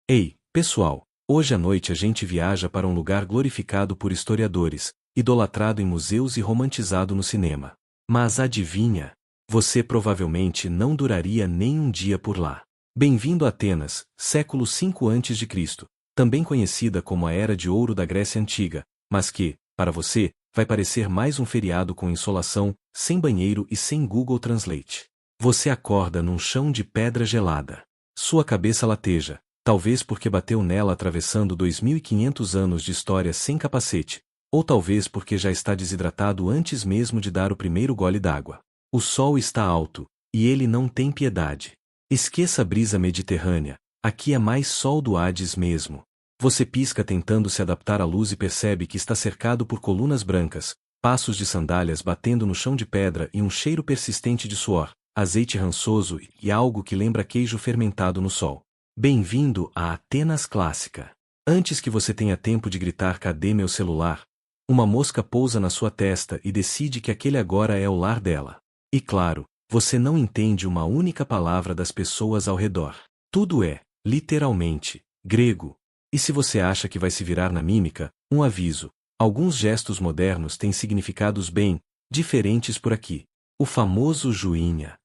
Ei, pessoal, hoje à noite a gente viaja para um lugar glorificado por historiadores, idolatrado em museus e romantizado no cinema. Mas adivinha? Você provavelmente não duraria nem um dia por lá. Bem-vindo a Atenas, século V a.C., também conhecida como a Era de Ouro da Grécia Antiga, mas que, para você, vai parecer mais um feriado com insolação, sem banheiro e sem Google Translate. Você acorda num chão de pedra gelada. Sua cabeça lateja, talvez porque bateu nela atravessando 2.500 anos de história sem capacete, ou talvez porque já está desidratado antes mesmo de dar o primeiro gole d'água. O sol está alto, e ele não tem piedade. Esqueça a brisa mediterrânea, aqui é mais sol do Hades mesmo. Você pisca tentando se adaptar à luz e percebe que está cercado por colunas brancas, passos de sandálias batendo no chão de pedra e um cheiro persistente de suor, azeite rançoso e algo que lembra queijo fermentado no sol. Bem-vindo a Atenas clássica. Antes que você tenha tempo de gritar "Cadê meu celular?", uma mosca pousa na sua testa e decide que aquele agora é o lar dela. E claro, você não entende uma única palavra das pessoas ao redor. Tudo é, literalmente, grego. E se você acha que vai se virar na mímica, um aviso: alguns gestos modernos têm significados bem diferentes por aqui. O famoso joinha.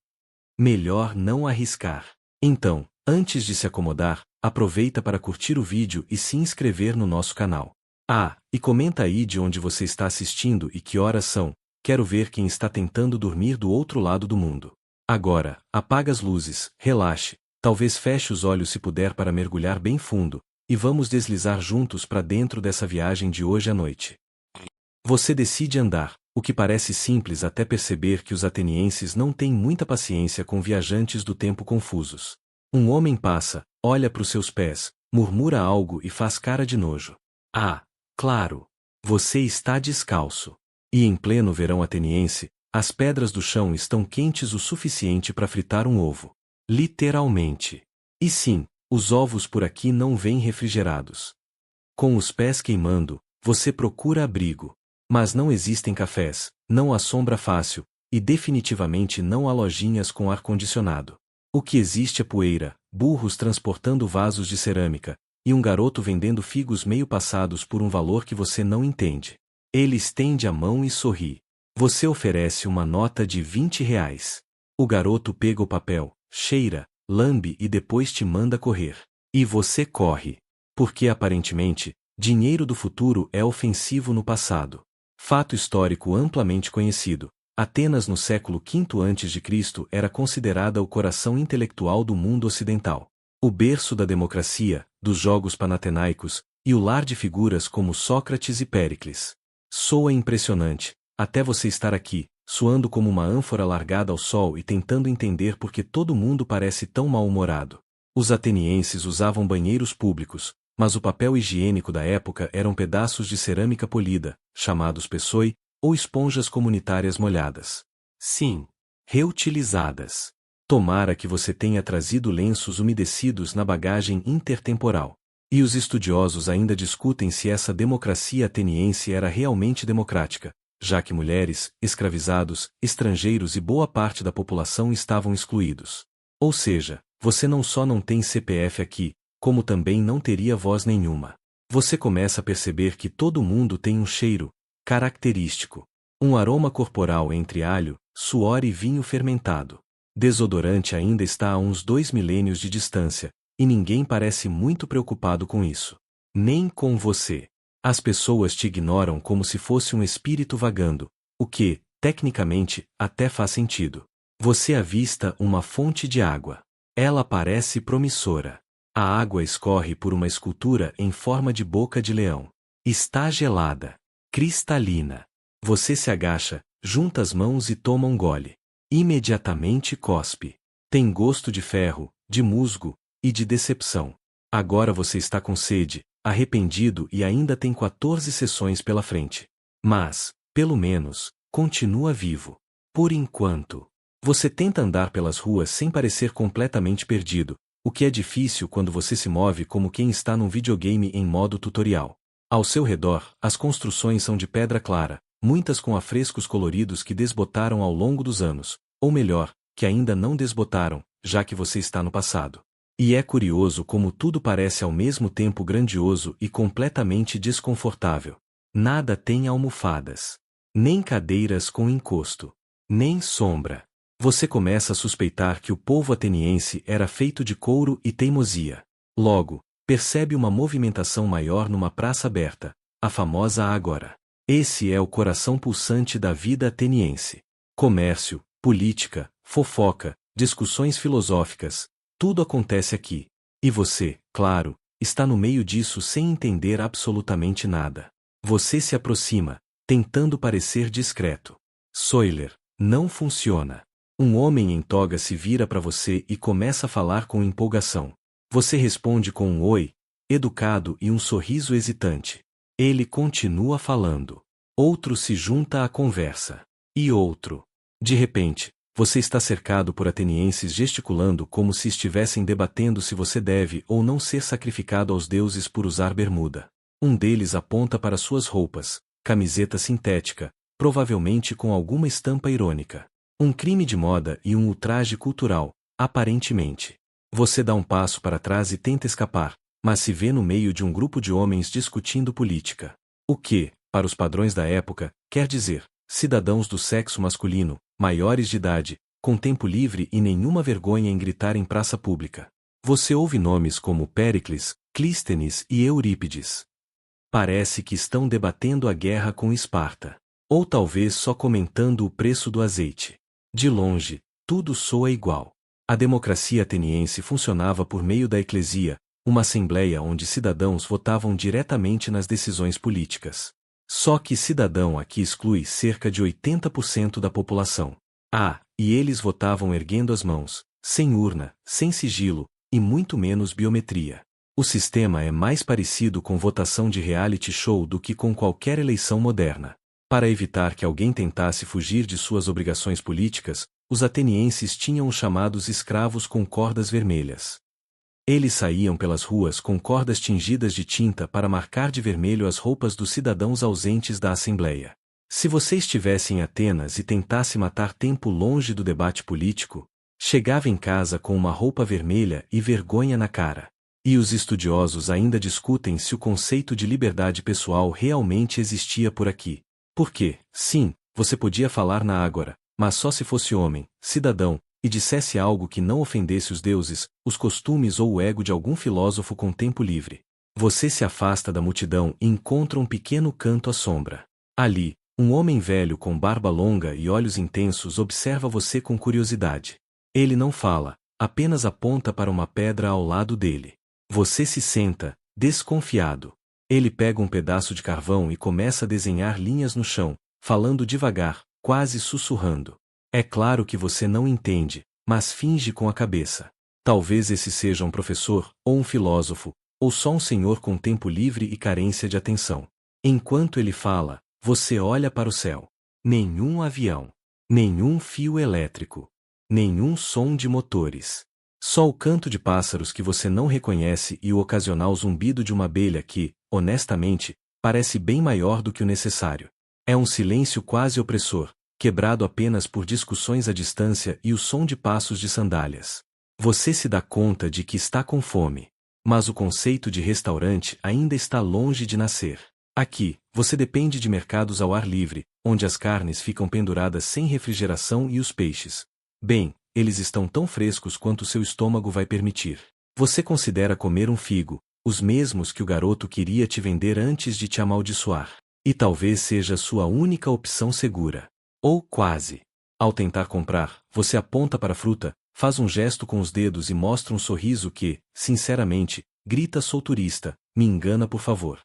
Melhor não arriscar. Então, antes de se acomodar, aproveita para curtir o vídeo e se inscrever no nosso canal. Ah, e comenta aí de onde você está assistindo e que horas são. Quero ver quem está tentando dormir do outro lado do mundo. Agora, apaga as luzes, relaxe, talvez feche os olhos se puder para mergulhar bem fundo, e vamos deslizar juntos para dentro dessa viagem de hoje à noite. Você decide andar, o que parece simples até perceber que os atenienses não têm muita paciência com viajantes do tempo confusos. Um homem passa, olha para os seus pés, murmura algo e faz cara de nojo. Ah, claro! Você está descalço. E em pleno verão ateniense, as pedras do chão estão quentes o suficiente para fritar um ovo. Literalmente. E sim, os ovos por aqui não vêm refrigerados. Com os pés queimando, você procura abrigo. Mas não existem cafés, não há sombra fácil, e definitivamente não há lojinhas com ar-condicionado. O que existe é poeira, burros transportando vasos de cerâmica, e um garoto vendendo figos meio passados por um valor que você não entende. Ele estende a mão e sorri. Você oferece uma nota de R$ 20. O garoto pega o papel, cheira, lambe e depois te manda correr. E você corre. Porque aparentemente, dinheiro do futuro é ofensivo no passado. Fato histórico amplamente conhecido. Atenas no século V a.C. era considerada o coração intelectual do mundo ocidental. O berço da democracia, dos jogos panatenaicos, e o lar de figuras como Sócrates e Péricles. Soa impressionante, até você estar aqui, suando como uma ânfora largada ao sol e tentando entender por que todo mundo parece tão mal-humorado. Os atenienses usavam banheiros públicos, mas o papel higiênico da época eram pedaços de cerâmica polida, chamados pessoi, ou esponjas comunitárias molhadas. Sim, reutilizadas. Tomara que você tenha trazido lenços umedecidos na bagagem intertemporal. E os estudiosos ainda discutem se essa democracia ateniense era realmente democrática, já que mulheres, escravizados, estrangeiros e boa parte da população estavam excluídos. Ou seja, você não só não tem CPF aqui, como também não teria voz nenhuma. Você começa a perceber que todo mundo tem um cheiro característico, um aroma corporal entre alho, suor e vinho fermentado. Desodorante ainda está a uns 2 milênios de distância, e ninguém parece muito preocupado com isso. Nem com você. As pessoas te ignoram como se fosse um espírito vagando, o que, tecnicamente, até faz sentido. Você avista uma fonte de água. Ela parece promissora. A água escorre por uma escultura em forma de boca de leão. Está gelada. Cristalina. Você se agacha, junta as mãos e toma um gole. Imediatamente cospe. Tem gosto de ferro, de musgo e de decepção. Agora você está com sede, arrependido e ainda tem 14 sessões pela frente. Mas, pelo menos, continua vivo. Por enquanto. Você tenta andar pelas ruas sem parecer completamente perdido, o que é difícil quando você se move como quem está num videogame em modo tutorial. Ao seu redor, as construções são de pedra clara, muitas com afrescos coloridos que desbotaram ao longo dos anos, ou melhor, que ainda não desbotaram, já que você está no passado. E é curioso como tudo parece ao mesmo tempo grandioso e completamente desconfortável. Nada tem almofadas, nem cadeiras com encosto, nem sombra. Você começa a suspeitar que o povo ateniense era feito de couro e teimosia. Logo, percebe uma movimentação maior numa praça aberta, a famosa Ágora. Esse é o coração pulsante da vida ateniense. Comércio, política, fofoca, discussões filosóficas, tudo acontece aqui. E você, claro, está no meio disso sem entender absolutamente nada. Você se aproxima, tentando parecer discreto. Soiler, não funciona. Um homem em toga se vira para você e começa a falar com empolgação. Você responde com um oi, educado e um sorriso hesitante. Ele continua falando. Outro se junta à conversa. E outro. De repente, você está cercado por atenienses gesticulando como se estivessem debatendo se você deve ou não ser sacrificado aos deuses por usar bermuda. Um deles aponta para suas roupas, camiseta sintética, provavelmente com alguma estampa irônica. Um crime de moda e um ultraje cultural, aparentemente. Você dá um passo para trás e tenta escapar, mas se vê no meio de um grupo de homens discutindo política. O que, para os padrões da época, quer dizer, cidadãos do sexo masculino, maiores de idade, com tempo livre e nenhuma vergonha em gritar em praça pública. Você ouve nomes como Péricles, Clístenes e Eurípides. Parece que estão debatendo a guerra com Esparta. Ou talvez só comentando o preço do azeite. De longe, tudo soa igual. A democracia ateniense funcionava por meio da eclesia, uma assembleia onde cidadãos votavam diretamente nas decisões políticas. Só que cidadão aqui exclui cerca de 80% da população. E eles votavam erguendo as mãos, sem urna, sem sigilo, e muito menos biometria. O sistema é mais parecido com votação de reality show do que com qualquer eleição moderna. Para evitar que alguém tentasse fugir de suas obrigações políticas, os atenienses tinham os chamados escravos com cordas vermelhas. Eles saíam pelas ruas com cordas tingidas de tinta para marcar de vermelho as roupas dos cidadãos ausentes da Assembleia. Se você estivesse em Atenas e tentasse matar tempo longe do debate político, chegava em casa com uma roupa vermelha e vergonha na cara. E os estudiosos ainda discutem se o conceito de liberdade pessoal realmente existia por aqui. Porque, sim, você podia falar na Ágora, mas só se fosse homem, cidadão, e dissesse algo que não ofendesse os deuses, os costumes ou o ego de algum filósofo com tempo livre. Você se afasta da multidão e encontra um pequeno canto à sombra. Ali, um homem velho com barba longa e olhos intensos observa você com curiosidade. Ele não fala, apenas aponta para uma pedra ao lado dele. Você se senta, desconfiado. Ele pega um pedaço de carvão e começa a desenhar linhas no chão, falando devagar, quase sussurrando. É claro que você não entende, mas finge com a cabeça. Talvez esse seja um professor, ou um filósofo, ou só um senhor com tempo livre e carência de atenção. Enquanto ele fala, você olha para o céu. Nenhum avião. Nenhum fio elétrico. Nenhum som de motores. Só o canto de pássaros que você não reconhece e o ocasional zumbido de uma abelha que, honestamente, parece bem maior do que o necessário. É um silêncio quase opressor, quebrado apenas por discussões à distância e o som de passos de sandálias. Você se dá conta de que está com fome. Mas o conceito de restaurante ainda está longe de nascer. Aqui, você depende de mercados ao ar livre, onde as carnes ficam penduradas sem refrigeração e os peixes. Bem, eles estão tão frescos quanto seu estômago vai permitir. Você considera comer um figo, os mesmos que o garoto queria te vender antes de te amaldiçoar. E talvez seja sua única opção segura. Ou quase. Ao tentar comprar, você aponta para a fruta, faz um gesto com os dedos e mostra um sorriso que, sinceramente, grita sou turista, me engana por favor.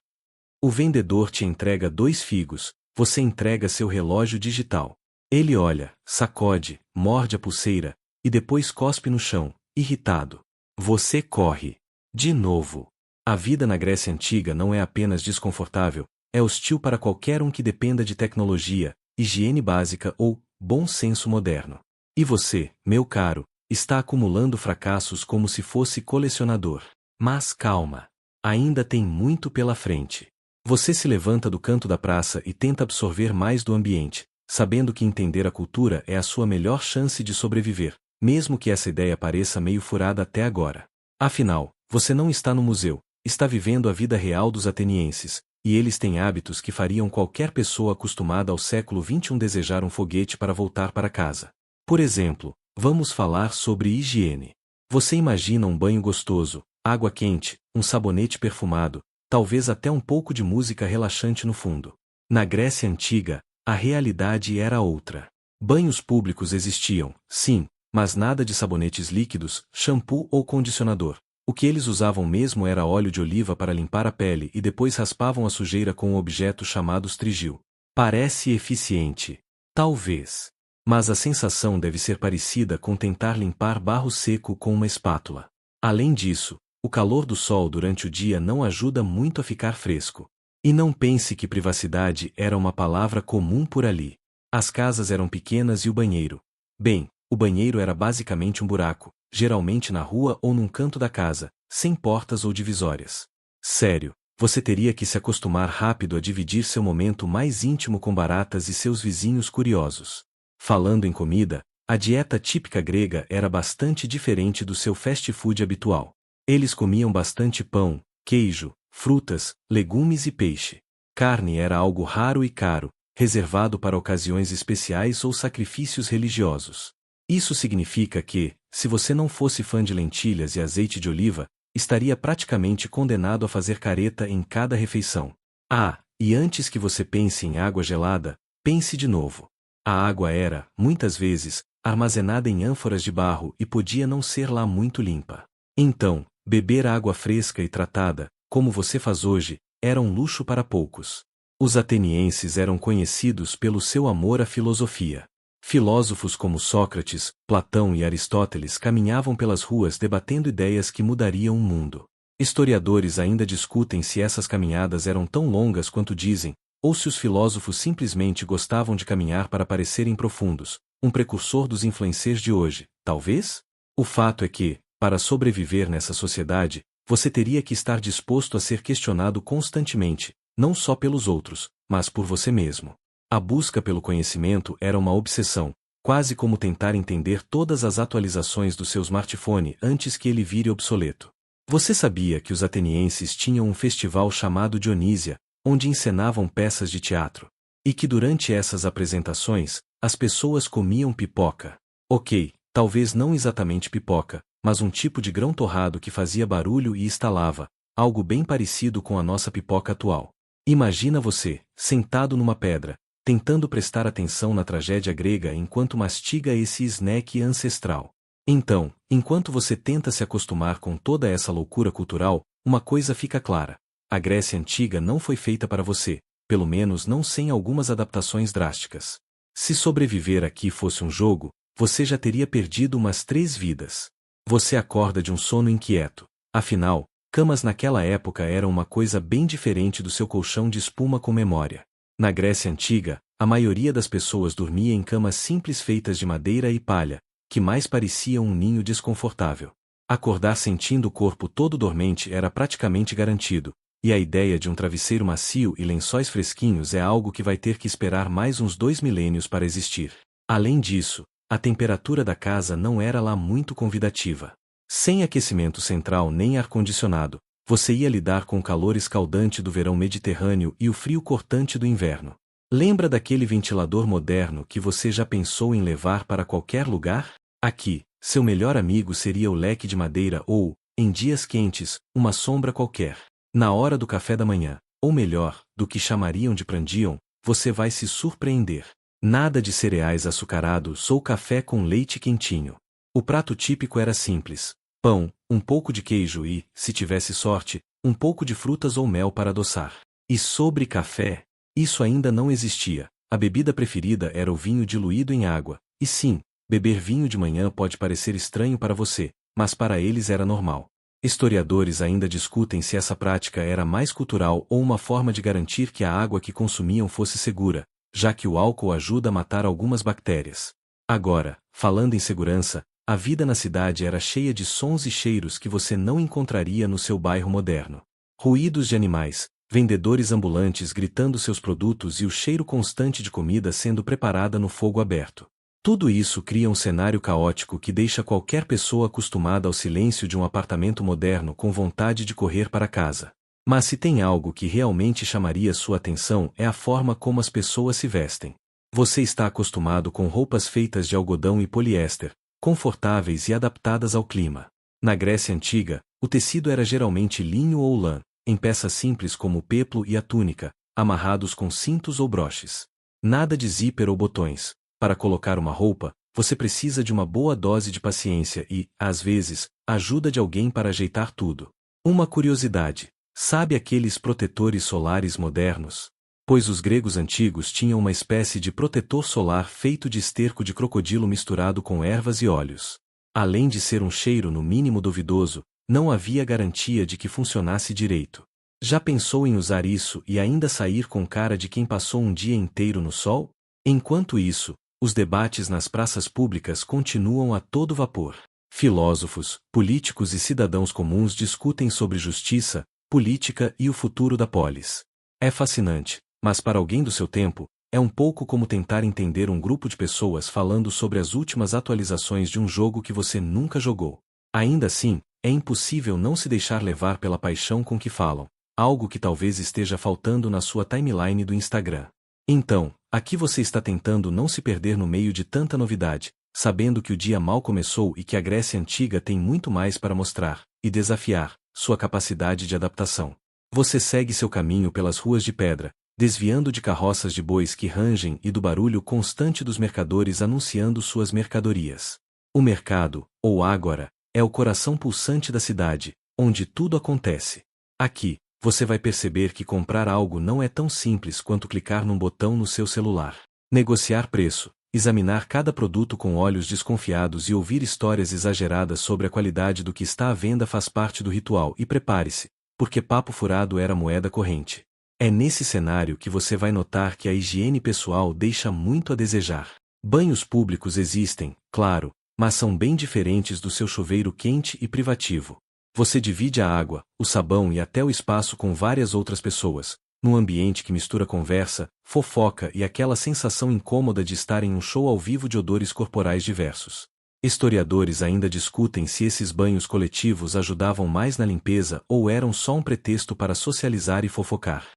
O vendedor te entrega 2 figos, você entrega seu relógio digital. Ele olha, sacode, morde a pulseira, e depois cospe no chão, irritado. Você corre. De novo. A vida na Grécia Antiga não é apenas desconfortável, é hostil para qualquer um que dependa de tecnologia, higiene básica ou bom senso moderno. E você, meu caro, está acumulando fracassos como se fosse colecionador. Mas calma. Ainda tem muito pela frente. Você se levanta do canto da praça e tenta absorver mais do ambiente, sabendo que entender a cultura é a sua melhor chance de sobreviver, mesmo que essa ideia pareça meio furada até agora. Afinal, você não está no museu, está vivendo a vida real dos atenienses, e eles têm hábitos que fariam qualquer pessoa acostumada ao século XXI desejar um foguete para voltar para casa. Por exemplo, vamos falar sobre higiene. Você imagina um banho gostoso, água quente, um sabonete perfumado, talvez até um pouco de música relaxante no fundo. Na Grécia Antiga, a realidade era outra. Banhos públicos existiam, sim, mas nada de sabonetes líquidos, shampoo ou condicionador. O que eles usavam mesmo era óleo de oliva para limpar a pele e depois raspavam a sujeira com um objeto chamado strigil. Parece eficiente. Talvez. Mas a sensação deve ser parecida com tentar limpar barro seco com uma espátula. Além disso, o calor do sol durante o dia não ajuda muito a ficar fresco. E não pense que privacidade era uma palavra comum por ali. As casas eram pequenas e o banheiro. Bem, o banheiro era basicamente um buraco, geralmente na rua ou num canto da casa, sem portas ou divisórias. Sério, você teria que se acostumar rápido a dividir seu momento mais íntimo com baratas e seus vizinhos curiosos. Falando em comida, a dieta típica grega era bastante diferente do seu fast food habitual. Eles comiam bastante pão, queijo, frutas, legumes e peixe. Carne era algo raro e caro, reservado para ocasiões especiais ou sacrifícios religiosos. Isso significa que, se você não fosse fã de lentilhas e azeite de oliva, estaria praticamente condenado a fazer careta em cada refeição. Ah, e antes que você pense em água gelada, pense de novo. A água era, muitas vezes, armazenada em ânforas de barro e podia não ser lá muito limpa. Então, beber água fresca e tratada, como você faz hoje, era um luxo para poucos. Os atenienses eram conhecidos pelo seu amor à filosofia. Filósofos como Sócrates, Platão e Aristóteles caminhavam pelas ruas debatendo ideias que mudariam o mundo. Historiadores ainda discutem se essas caminhadas eram tão longas quanto dizem, ou se os filósofos simplesmente gostavam de caminhar para parecerem profundos, um precursor dos influencers de hoje, talvez? O fato é que, para sobreviver nessa sociedade, você teria que estar disposto a ser questionado constantemente, não só pelos outros, mas por você mesmo. A busca pelo conhecimento era uma obsessão, quase como tentar entender todas as atualizações do seu smartphone antes que ele vire obsoleto. Você sabia que os atenienses tinham um festival chamado Dionísia, onde encenavam peças de teatro? E que durante essas apresentações, as pessoas comiam pipoca. Ok, talvez não exatamente pipoca, mas um tipo de grão torrado que fazia barulho e estalava, algo bem parecido com a nossa pipoca atual. Imagina você, sentado numa pedra, tentando prestar atenção na tragédia grega enquanto mastiga esse snack ancestral. Então, enquanto você tenta se acostumar com toda essa loucura cultural, uma coisa fica clara. A Grécia Antiga não foi feita para você, pelo menos não sem algumas adaptações drásticas. Se sobreviver aqui fosse um jogo, você já teria perdido umas 3 vidas. Você acorda de um sono inquieto. Afinal, camas naquela época eram uma coisa bem diferente do seu colchão de espuma com memória. Na Grécia Antiga, a maioria das pessoas dormia em camas simples feitas de madeira e palha, que mais pareciam um ninho desconfortável. Acordar sentindo o corpo todo dormente era praticamente garantido, e a ideia de um travesseiro macio e lençóis fresquinhos é algo que vai ter que esperar mais uns 2 milênios para existir. Além disso, a temperatura da casa não era lá muito convidativa. Sem aquecimento central nem ar-condicionado, você ia lidar com o calor escaldante do verão mediterrâneo e o frio cortante do inverno. Lembra daquele ventilador moderno que você já pensou em levar para qualquer lugar? Aqui, seu melhor amigo seria o leque de madeira ou, em dias quentes, uma sombra qualquer. Na hora do café da manhã, ou melhor, do que chamariam de prandium, você vai se surpreender. Nada de cereais açucarados ou café com leite quentinho. O prato típico era simples: pão, um pouco de queijo e, se tivesse sorte, um pouco de frutas ou mel para adoçar. E sobre café? Isso ainda não existia. A bebida preferida era o vinho diluído em água. E sim, beber vinho de manhã pode parecer estranho para você, mas para eles era normal. Historiadores ainda discutem se essa prática era mais cultural ou uma forma de garantir que a água que consumiam fosse segura, já que o álcool ajuda a matar algumas bactérias. Agora, falando em segurança, a vida na cidade era cheia de sons e cheiros que você não encontraria no seu bairro moderno. Ruídos de animais, vendedores ambulantes gritando seus produtos e o cheiro constante de comida sendo preparada no fogo aberto. Tudo isso cria um cenário caótico que deixa qualquer pessoa acostumada ao silêncio de um apartamento moderno com vontade de correr para casa. Mas se tem algo que realmente chamaria sua atenção é a forma como as pessoas se vestem. Você está acostumado com roupas feitas de algodão e poliéster, confortáveis e adaptadas ao clima. Na Grécia Antiga, o tecido era geralmente linho ou lã, em peças simples como o peplo e a túnica, amarrados com cintos ou broches. Nada de zíper ou botões. Para colocar uma roupa, você precisa de uma boa dose de paciência e, às vezes, a ajuda de alguém para ajeitar tudo. Uma curiosidade: sabe aqueles protetores solares modernos? Pois os gregos antigos tinham uma espécie de protetor solar feito de esterco de crocodilo misturado com ervas e óleos. Além de ser um cheiro no mínimo duvidoso, não havia garantia de que funcionasse direito. Já pensou em usar isso e ainda sair com cara de quem passou um dia inteiro no sol? Enquanto isso, os debates nas praças públicas continuam a todo vapor. Filósofos, políticos e cidadãos comuns discutem sobre justiça, política e o futuro da polis. É fascinante, mas para alguém do seu tempo, é um pouco como tentar entender um grupo de pessoas falando sobre as últimas atualizações de um jogo que você nunca jogou. Ainda assim, é impossível não se deixar levar pela paixão com que falam, algo que talvez esteja faltando na sua timeline do Instagram. Então, aqui você está tentando não se perder no meio de tanta novidade, sabendo que o dia mal começou e que a Grécia Antiga tem muito mais para mostrar e desafiar sua capacidade de adaptação. Você segue seu caminho pelas ruas de pedra, desviando de carroças de bois que rangem e do barulho constante dos mercadores anunciando suas mercadorias. O mercado, ou ágora, é o coração pulsante da cidade, onde tudo acontece. Aqui, você vai perceber que comprar algo não é tão simples quanto clicar num botão no seu celular. Negociar preço, examinar cada produto com olhos desconfiados e ouvir histórias exageradas sobre a qualidade do que está à venda faz parte do ritual e prepare-se, porque papo furado era moeda corrente. É nesse cenário que você vai notar que a higiene pessoal deixa muito a desejar. Banhos públicos existem, claro, mas são bem diferentes do seu chuveiro quente e privativo. Você divide a água, o sabão e até o espaço com várias outras pessoas, num ambiente que mistura conversa, fofoca e aquela sensação incômoda de estar em um show ao vivo de odores corporais diversos. Historiadores ainda discutem se esses banhos coletivos ajudavam mais na limpeza ou eram só um pretexto para socializar e fofocar.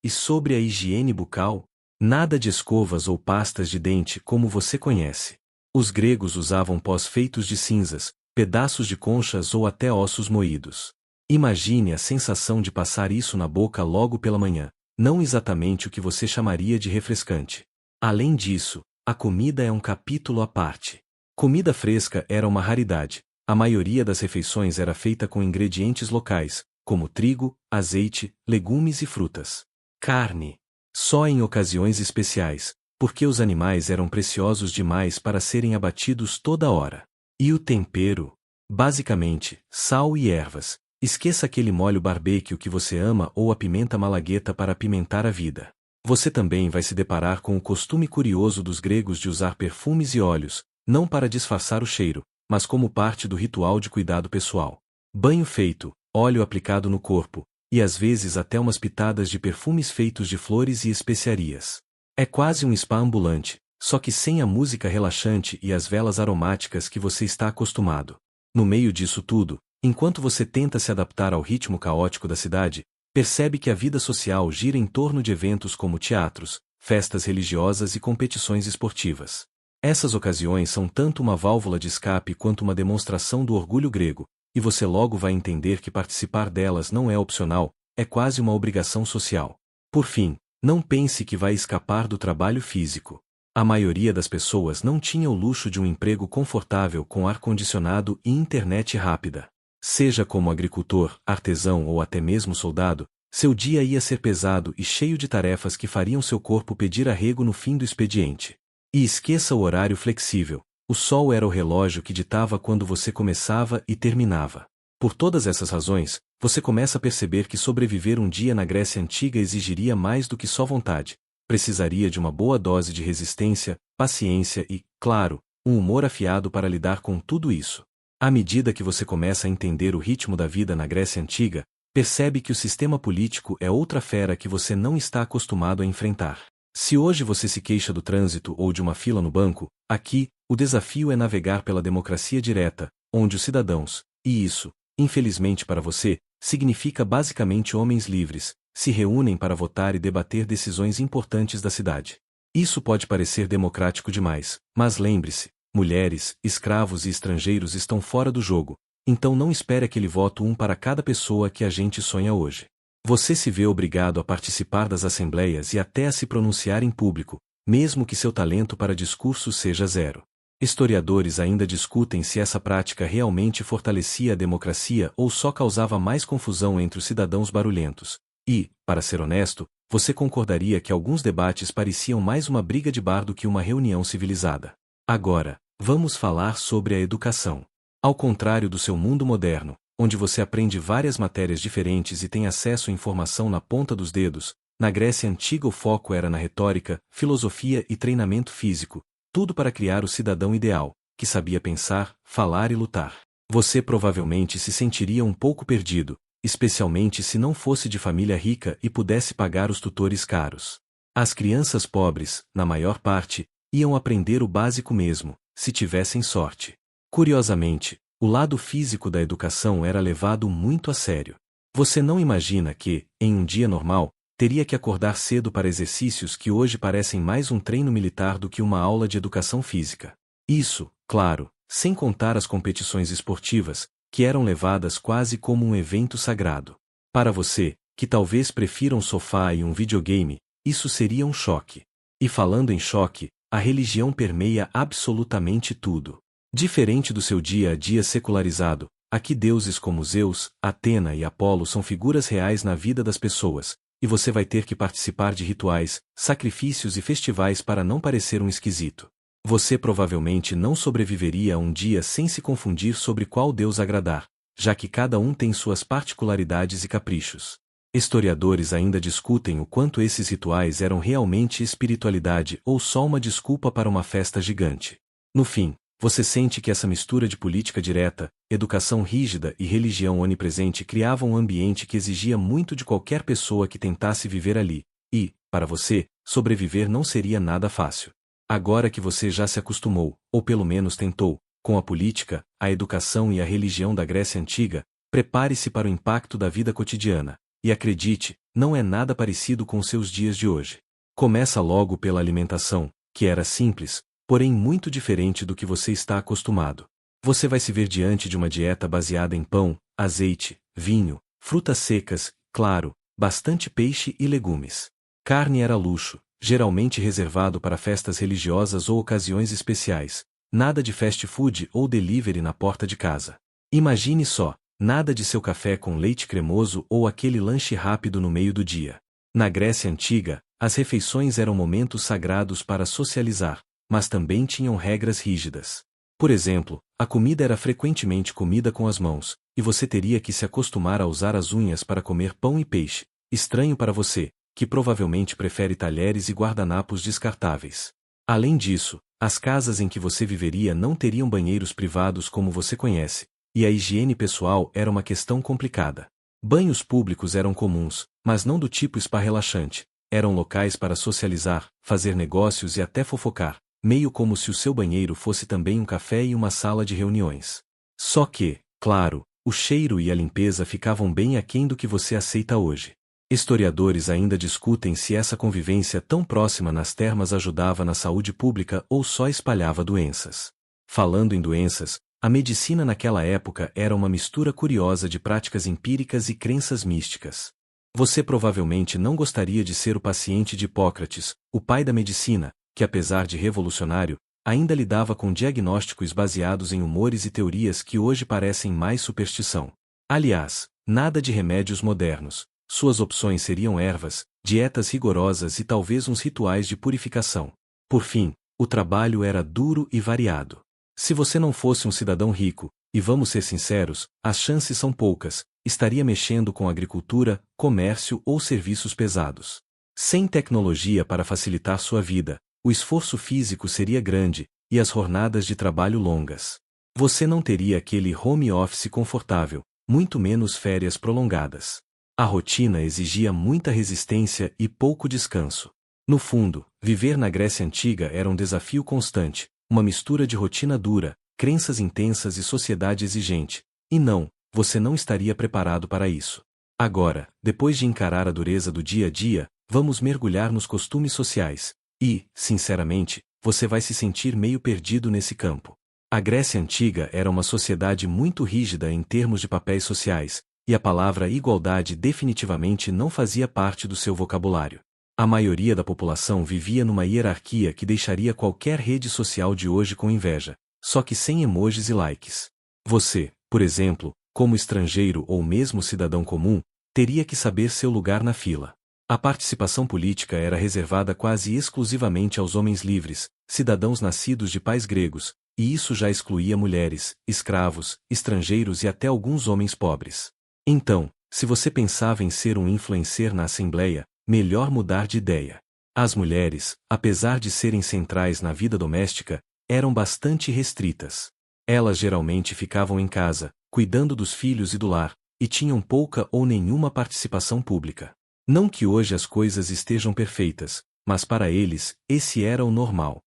E sobre a higiene bucal? Nada de escovas ou pastas de dente como você conhece. Os gregos usavam pós feitos de cinzas, pedaços de conchas ou até ossos moídos. Imagine a sensação de passar isso na boca logo pela manhã, não exatamente o que você chamaria de refrescante. Além disso, a comida é um capítulo à parte. Comida fresca era uma raridade. A maioria das refeições era feita com ingredientes locais, como trigo, azeite, legumes e frutas. Carne. Só em ocasiões especiais, porque os animais eram preciosos demais para serem abatidos toda hora. E o tempero? Basicamente, sal e ervas. Esqueça aquele molho barbecue que você ama ou a pimenta malagueta para apimentar a vida. Você também vai se deparar com o costume curioso dos gregos de usar perfumes e óleos, não para disfarçar o cheiro, mas como parte do ritual de cuidado pessoal. Banho feito, óleo aplicado no corpo, e às vezes até umas pitadas de perfumes feitos de flores e especiarias. É quase um spa ambulante, só que sem a música relaxante e as velas aromáticas que você está acostumado. No meio disso tudo, enquanto você tenta se adaptar ao ritmo caótico da cidade, percebe que a vida social gira em torno de eventos como teatros, festas religiosas e competições esportivas. Essas ocasiões são tanto uma válvula de escape quanto uma demonstração do orgulho grego, e você logo vai entender que participar delas não é opcional, é quase uma obrigação social. Por fim, não pense que vai escapar do trabalho físico. A maioria das pessoas não tinha o luxo de um emprego confortável com ar-condicionado e internet rápida. Seja como agricultor, artesão ou até mesmo soldado, seu dia ia ser pesado e cheio de tarefas que fariam seu corpo pedir arrego no fim do expediente. E esqueça o horário flexível. O sol era o relógio que ditava quando você começava e terminava. Por todas essas razões, você começa a perceber que sobreviver um dia na Grécia Antiga exigiria mais do que só vontade. Precisaria de uma boa dose de resistência, paciência e, claro, um humor afiado para lidar com tudo isso. À medida que você começa a entender o ritmo da vida na Grécia Antiga, percebe que o sistema político é outra fera que você não está acostumado a enfrentar. Se hoje você se queixa do trânsito ou de uma fila no banco, aqui, o desafio é navegar pela democracia direta, onde os cidadãos, e isso, infelizmente para você, significa basicamente homens livres, se reúnem para votar e debater decisões importantes da cidade. Isso pode parecer democrático demais, mas lembre-se, mulheres, escravos e estrangeiros estão fora do jogo, então não espere aquele voto para cada pessoa que a gente sonha hoje. Você se vê obrigado a participar das assembleias e até a se pronunciar em público, mesmo que seu talento para discurso seja zero. Historiadores ainda discutem se essa prática realmente fortalecia a democracia ou só causava mais confusão entre os cidadãos barulhentos. E, para ser honesto, você concordaria que alguns debates pareciam mais uma briga de bar do que uma reunião civilizada. Agora, vamos falar sobre a educação. Ao contrário do seu mundo moderno, onde você aprende várias matérias diferentes e tem acesso à informação na ponta dos dedos, na Grécia Antiga o foco era na retórica, filosofia e treinamento físico, tudo para criar o cidadão ideal, que sabia pensar, falar e lutar. Você provavelmente se sentiria um pouco perdido, especialmente se não fosse de família rica e pudesse pagar os tutores caros. As crianças pobres, na maior parte, iam aprender o básico mesmo, se tivessem sorte. Curiosamente, o lado físico da educação era levado muito a sério. Você não imagina que, em um dia normal, teria que acordar cedo para exercícios que hoje parecem mais um treino militar do que uma aula de educação física. Isso, claro, sem contar as competições esportivas, que eram levadas quase como um evento sagrado. Para você, que talvez prefira um sofá e um videogame, isso seria um choque. E falando em choque, a religião permeia absolutamente tudo. Diferente do seu dia a dia secularizado, aqui deuses como Zeus, Atena e Apolo são figuras reais na vida das pessoas, e você vai ter que participar de rituais, sacrifícios e festivais para não parecer um esquisito. Você provavelmente não sobreviveria a um dia sem se confundir sobre qual deus agradar, já que cada um tem suas particularidades e caprichos. Historiadores ainda discutem o quanto esses rituais eram realmente espiritualidade ou só uma desculpa para uma festa gigante. No fim, você sente que essa mistura de política direta, educação rígida e religião onipresente criava um ambiente que exigia muito de qualquer pessoa que tentasse viver ali, e, para você, sobreviver não seria nada fácil. Agora que você já se acostumou, ou pelo menos tentou, com a política, a educação e a religião da Grécia Antiga, prepare-se para o impacto da vida cotidiana, e acredite, não é nada parecido com os seus dias de hoje. Começa logo pela alimentação, que era simples, porém muito diferente do que você está acostumado. Você vai se ver diante de uma dieta baseada em pão, azeite, vinho, frutas secas, claro, bastante peixe e legumes. Carne era luxo, geralmente reservado para festas religiosas ou ocasiões especiais. Nada de fast food ou delivery na porta de casa. Imagine só, nada de seu café com leite cremoso ou aquele lanche rápido no meio do dia. Na Grécia Antiga, as refeições eram momentos sagrados para socializar, mas também tinham regras rígidas. Por exemplo, a comida era frequentemente comida com as mãos, e você teria que se acostumar a usar as unhas para comer pão e peixe, estranho para você, que provavelmente prefere talheres e guardanapos descartáveis. Além disso, as casas em que você viveria não teriam banheiros privados como você conhece, e a higiene pessoal era uma questão complicada. Banhos públicos eram comuns, mas não do tipo spa relaxante, eram locais para socializar, fazer negócios e até fofocar, meio como se o seu banheiro fosse também um café e uma sala de reuniões. Só que, claro, o cheiro e a limpeza ficavam bem aquém do que você aceita hoje. Historiadores ainda discutem se essa convivência tão próxima nas termas ajudava na saúde pública ou só espalhava doenças. Falando em doenças, a medicina naquela época era uma mistura curiosa de práticas empíricas e crenças místicas. Você provavelmente não gostaria de ser o paciente de Hipócrates, o pai da medicina, que apesar de revolucionário, ainda lidava com diagnósticos baseados em humores e teorias que hoje parecem mais superstição. Aliás, nada de remédios modernos. Suas opções seriam ervas, dietas rigorosas e talvez uns rituais de purificação. Por fim, o trabalho era duro e variado. Se você não fosse um cidadão rico, e vamos ser sinceros, as chances são poucas, estaria mexendo com agricultura, comércio ou serviços pesados. Sem tecnologia para facilitar sua vida, o esforço físico seria grande, e as jornadas de trabalho longas. Você não teria aquele home office confortável, muito menos férias prolongadas. A rotina exigia muita resistência e pouco descanso. No fundo, viver na Grécia Antiga era um desafio constante, uma mistura de rotina dura, crenças intensas e sociedade exigente. E não, você não estaria preparado para isso. Agora, depois de encarar a dureza do dia a dia, vamos mergulhar nos costumes sociais. E, sinceramente, você vai se sentir meio perdido nesse campo. A Grécia Antiga era uma sociedade muito rígida em termos de papéis sociais, e a palavra igualdade definitivamente não fazia parte do seu vocabulário. A maioria da população vivia numa hierarquia que deixaria qualquer rede social de hoje com inveja, só que sem emojis e likes. Você, por exemplo, como estrangeiro ou mesmo cidadão comum, teria que saber seu lugar na fila. A participação política era reservada quase exclusivamente aos homens livres, cidadãos nascidos de pais gregos, e isso já excluía mulheres, escravos, estrangeiros e até alguns homens pobres. Então, se você pensava em ser um influencer na Assembleia, melhor mudar de ideia. As mulheres, apesar de serem centrais na vida doméstica, eram bastante restritas. Elas geralmente ficavam em casa, cuidando dos filhos e do lar, e tinham pouca ou nenhuma participação pública. Não que hoje as coisas estejam perfeitas, mas para eles, esse era o normal.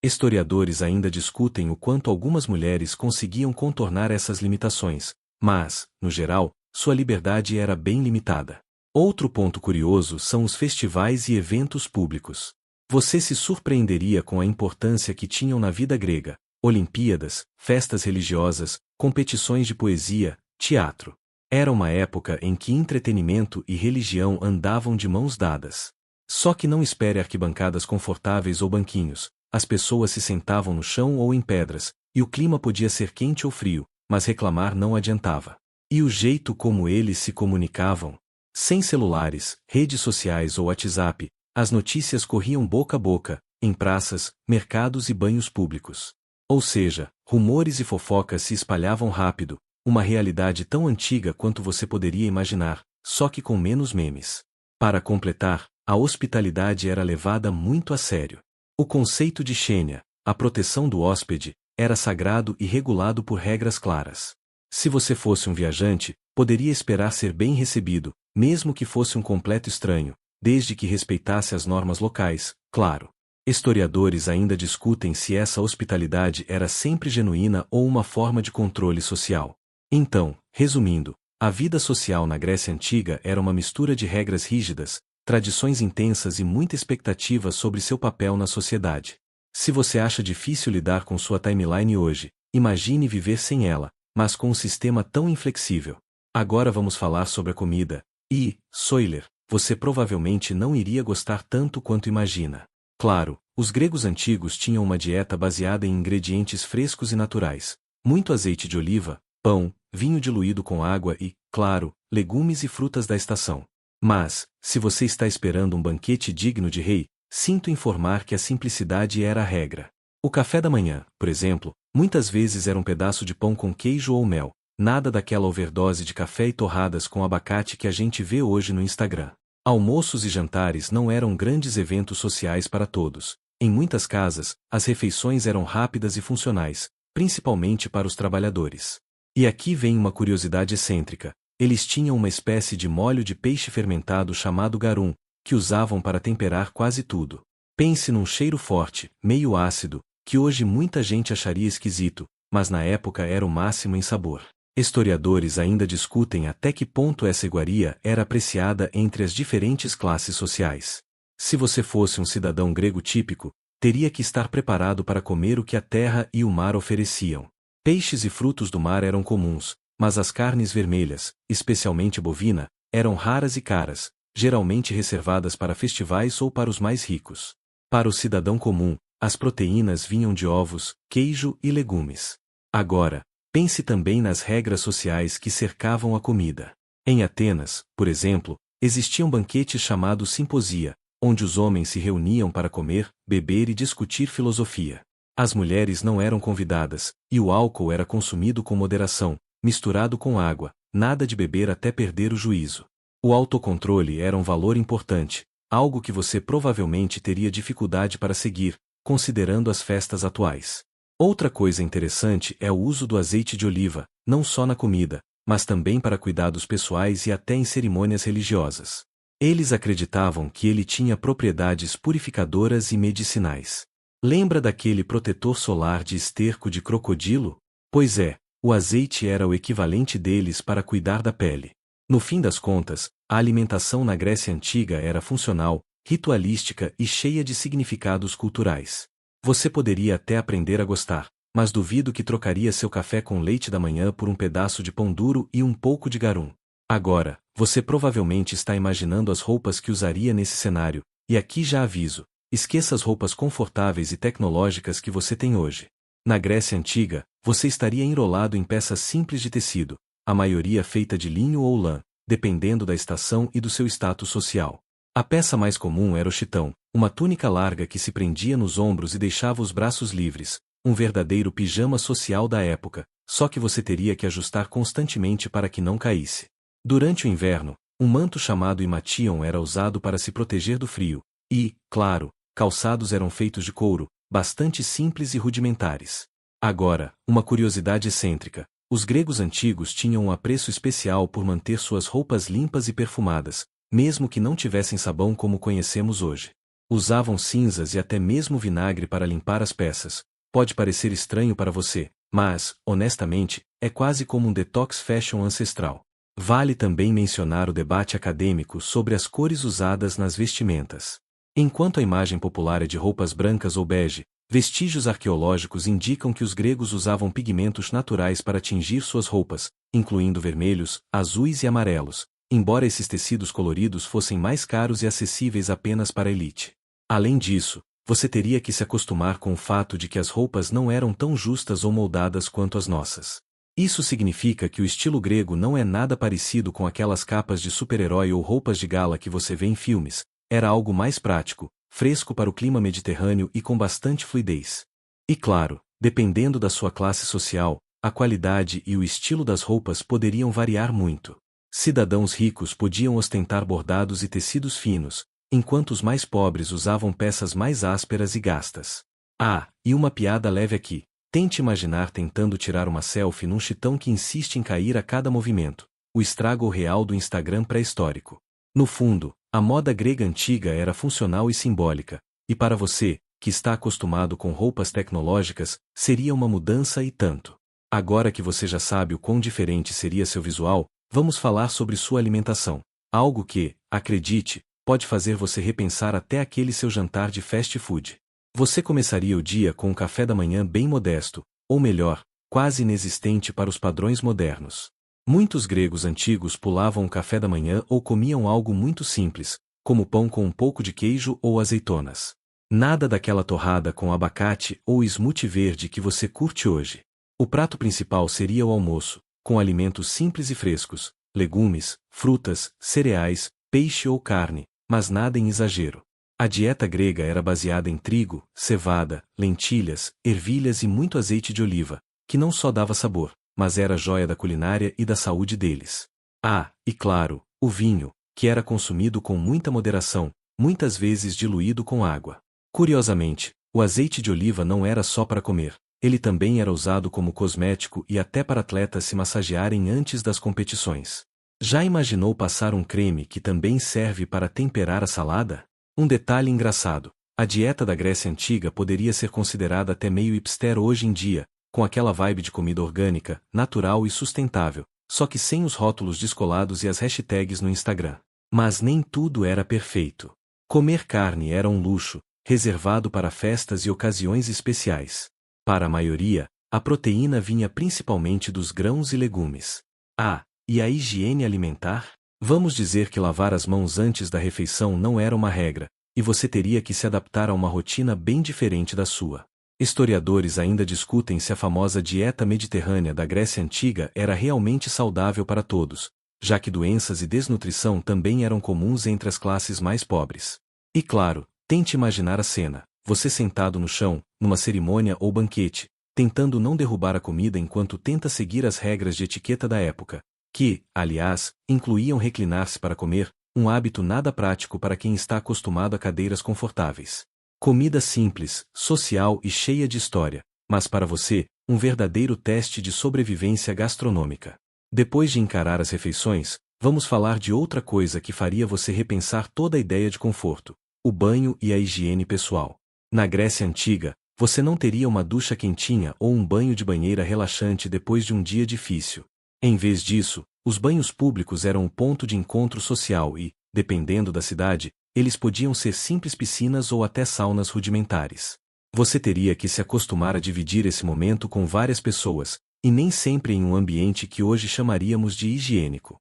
Historiadores ainda discutem o quanto algumas mulheres conseguiam contornar essas limitações, mas, no geral, sua liberdade era bem limitada. Outro ponto curioso são os festivais e eventos públicos. Você se surpreenderia com a importância que tinham na vida grega: Olimpíadas, festas religiosas, competições de poesia, teatro. Era uma época em que entretenimento e religião andavam de mãos dadas. Só que não espere arquibancadas confortáveis ou banquinhos. As pessoas se sentavam no chão ou em pedras, e o clima podia ser quente ou frio, mas reclamar não adiantava. E o jeito como eles se comunicavam? Sem celulares, redes sociais ou WhatsApp, as notícias corriam boca a boca, em praças, mercados e banhos públicos. Ou seja, rumores e fofocas se espalhavam rápido, uma realidade tão antiga quanto você poderia imaginar, só que com menos memes. Para completar, a hospitalidade era levada muito a sério. O conceito de xênia, a proteção do hóspede, era sagrado e regulado por regras claras. Se você fosse um viajante, poderia esperar ser bem recebido, mesmo que fosse um completo estranho, desde que respeitasse as normas locais, claro. Historiadores ainda discutem se essa hospitalidade era sempre genuína ou uma forma de controle social. Então, resumindo, a vida social na Grécia Antiga era uma mistura de regras rígidas, tradições intensas e muita expectativa sobre seu papel na sociedade. Se você acha difícil lidar com sua timeline hoje, imagine viver sem ela, mas com um sistema tão inflexível. Agora vamos falar sobre a comida. E, spoiler, você provavelmente não iria gostar tanto quanto imagina. Claro, os gregos antigos tinham uma dieta baseada em ingredientes frescos e naturais. Muito azeite de oliva, pão, vinho diluído com água e, claro, legumes e frutas da estação. Mas, se você está esperando um banquete digno de rei, sinto informar que a simplicidade era a regra. O café da manhã, por exemplo, muitas vezes era um pedaço de pão com queijo ou mel, nada daquela overdose de café e torradas com abacate que a gente vê hoje no Instagram. Almoços e jantares não eram grandes eventos sociais para todos. Em muitas casas, as refeições eram rápidas e funcionais, principalmente para os trabalhadores. E aqui vem uma curiosidade excêntrica. Eles tinham uma espécie de molho de peixe fermentado chamado garum, que usavam para temperar quase tudo. Pense num cheiro forte, meio ácido, que hoje muita gente acharia esquisito, mas na época era o máximo em sabor. Historiadores ainda discutem até que ponto essa iguaria era apreciada entre as diferentes classes sociais. Se você fosse um cidadão grego típico, teria que estar preparado para comer o que a terra e o mar ofereciam. Peixes e frutos do mar eram comuns, mas as carnes vermelhas, especialmente bovina, eram raras e caras, geralmente reservadas para festivais ou para os mais ricos. Para o cidadão comum, as proteínas vinham de ovos, queijo e legumes. Agora, pense também nas regras sociais que cercavam a comida. Em Atenas, por exemplo, existiam banquetes chamados simposia, onde os homens se reuniam para comer, beber e discutir filosofia. As mulheres não eram convidadas, e o álcool era consumido com moderação, misturado com água, nada de beber até perder o juízo. O autocontrole era um valor importante, algo que você provavelmente teria dificuldade para seguir, considerando as festas atuais. Outra coisa interessante é o uso do azeite de oliva, não só na comida, mas também para cuidados pessoais e até em cerimônias religiosas. Eles acreditavam que ele tinha propriedades purificadoras e medicinais. Lembra daquele protetor solar de esterco de crocodilo? Pois é, o azeite era o equivalente deles para cuidar da pele. No fim das contas, a alimentação na Grécia Antiga era funcional, ritualística e cheia de significados culturais. Você poderia até aprender a gostar, mas duvido que trocaria seu café com leite da manhã por um pedaço de pão duro e um pouco de garum. Agora, você provavelmente está imaginando as roupas que usaria nesse cenário, e aqui já aviso, esqueça as roupas confortáveis e tecnológicas que você tem hoje. Na Grécia Antiga, você estaria enrolado em peças simples de tecido, a maioria feita de linho ou lã, dependendo da estação e do seu status social. A peça mais comum era o chitão, uma túnica larga que se prendia nos ombros e deixava os braços livres, um verdadeiro pijama social da época, só que você teria que ajustar constantemente para que não caísse. Durante o inverno, um manto chamado imation era usado para se proteger do frio, e, claro, calçados eram feitos de couro, bastante simples e rudimentares. Agora, uma curiosidade excêntrica. Os gregos antigos tinham um apreço especial por manter suas roupas limpas e perfumadas, mesmo que não tivessem sabão como conhecemos hoje. Usavam cinzas e até mesmo vinagre para limpar as peças. Pode parecer estranho para você, mas, honestamente, é quase como um detox fashion ancestral. Vale também mencionar o debate acadêmico sobre as cores usadas nas vestimentas. Enquanto a imagem popular é de roupas brancas ou bege, vestígios arqueológicos indicam que os gregos usavam pigmentos naturais para tingir suas roupas, incluindo vermelhos, azuis e amarelos, embora esses tecidos coloridos fossem mais caros e acessíveis apenas para a elite. Além disso, você teria que se acostumar com o fato de que as roupas não eram tão justas ou moldadas quanto as nossas. Isso significa que o estilo grego não é nada parecido com aquelas capas de super-herói ou roupas de gala que você vê em filmes, era algo mais prático, fresco para o clima mediterrâneo e com bastante fluidez. E claro, dependendo da sua classe social, a qualidade e o estilo das roupas poderiam variar muito. Cidadãos ricos podiam ostentar bordados e tecidos finos, enquanto os mais pobres usavam peças mais ásperas e gastas. Ah, e uma piada leve aqui. Tente imaginar tentando tirar uma selfie num chitão que insiste em cair a cada movimento, o estrago real do Instagram pré-histórico. No fundo, a moda grega antiga era funcional e simbólica, e para você, que está acostumado com roupas tecnológicas, seria uma mudança e tanto. Agora que você já sabe o quão diferente seria seu visual, vamos falar sobre sua alimentação, algo que, acredite, pode fazer você repensar até aquele seu jantar de fast food. Você começaria o dia com um café da manhã bem modesto, ou melhor, quase inexistente para os padrões modernos. Muitos gregos antigos pulavam o café da manhã ou comiam algo muito simples, como pão com um pouco de queijo ou azeitonas. Nada daquela torrada com abacate ou smoothie verde que você curte hoje. O prato principal seria o almoço, com alimentos simples e frescos, legumes, frutas, cereais, peixe ou carne, mas nada em exagero. A dieta grega era baseada em trigo, cevada, lentilhas, ervilhas e muito azeite de oliva, que não só dava sabor, mas era a joia da culinária e da saúde deles. Ah, e claro, o vinho, que era consumido com muita moderação, muitas vezes diluído com água. Curiosamente, o azeite de oliva não era só para comer, ele também era usado como cosmético e até para atletas se massagearem antes das competições. Já imaginou passar um creme que também serve para temperar a salada? Um detalhe engraçado, a dieta da Grécia Antiga poderia ser considerada até meio hipster hoje em dia, com aquela vibe de comida orgânica, natural e sustentável, só que sem os rótulos descolados e as hashtags no Instagram. Mas nem tudo era perfeito. Comer carne era um luxo, reservado para festas e ocasiões especiais. Para a maioria, a proteína vinha principalmente dos grãos e legumes. Ah, e a higiene alimentar? Vamos dizer que lavar as mãos antes da refeição não era uma regra, e você teria que se adaptar a uma rotina bem diferente da sua. Historiadores ainda discutem se a famosa dieta mediterrânea da Grécia Antiga era realmente saudável para todos, já que doenças e desnutrição também eram comuns entre as classes mais pobres. E claro, tente imaginar a cena, você sentado no chão, numa cerimônia ou banquete, tentando não derrubar a comida enquanto tenta seguir as regras de etiqueta da época, que, aliás, incluíam reclinar-se para comer, um hábito nada prático para quem está acostumado a cadeiras confortáveis. Comida simples, social e cheia de história, mas para você, um verdadeiro teste de sobrevivência gastronômica. Depois de encarar as refeições, vamos falar de outra coisa que faria você repensar toda a ideia de conforto: o banho e a higiene pessoal. Na Grécia Antiga, você não teria uma ducha quentinha ou um banho de banheira relaxante depois de um dia difícil. Em vez disso, os banhos públicos eram um ponto de encontro social e, dependendo da cidade, eles podiam ser simples piscinas ou até saunas rudimentares. Você teria que se acostumar a dividir esse momento com várias pessoas, e nem sempre em um ambiente que hoje chamaríamos de higiênico.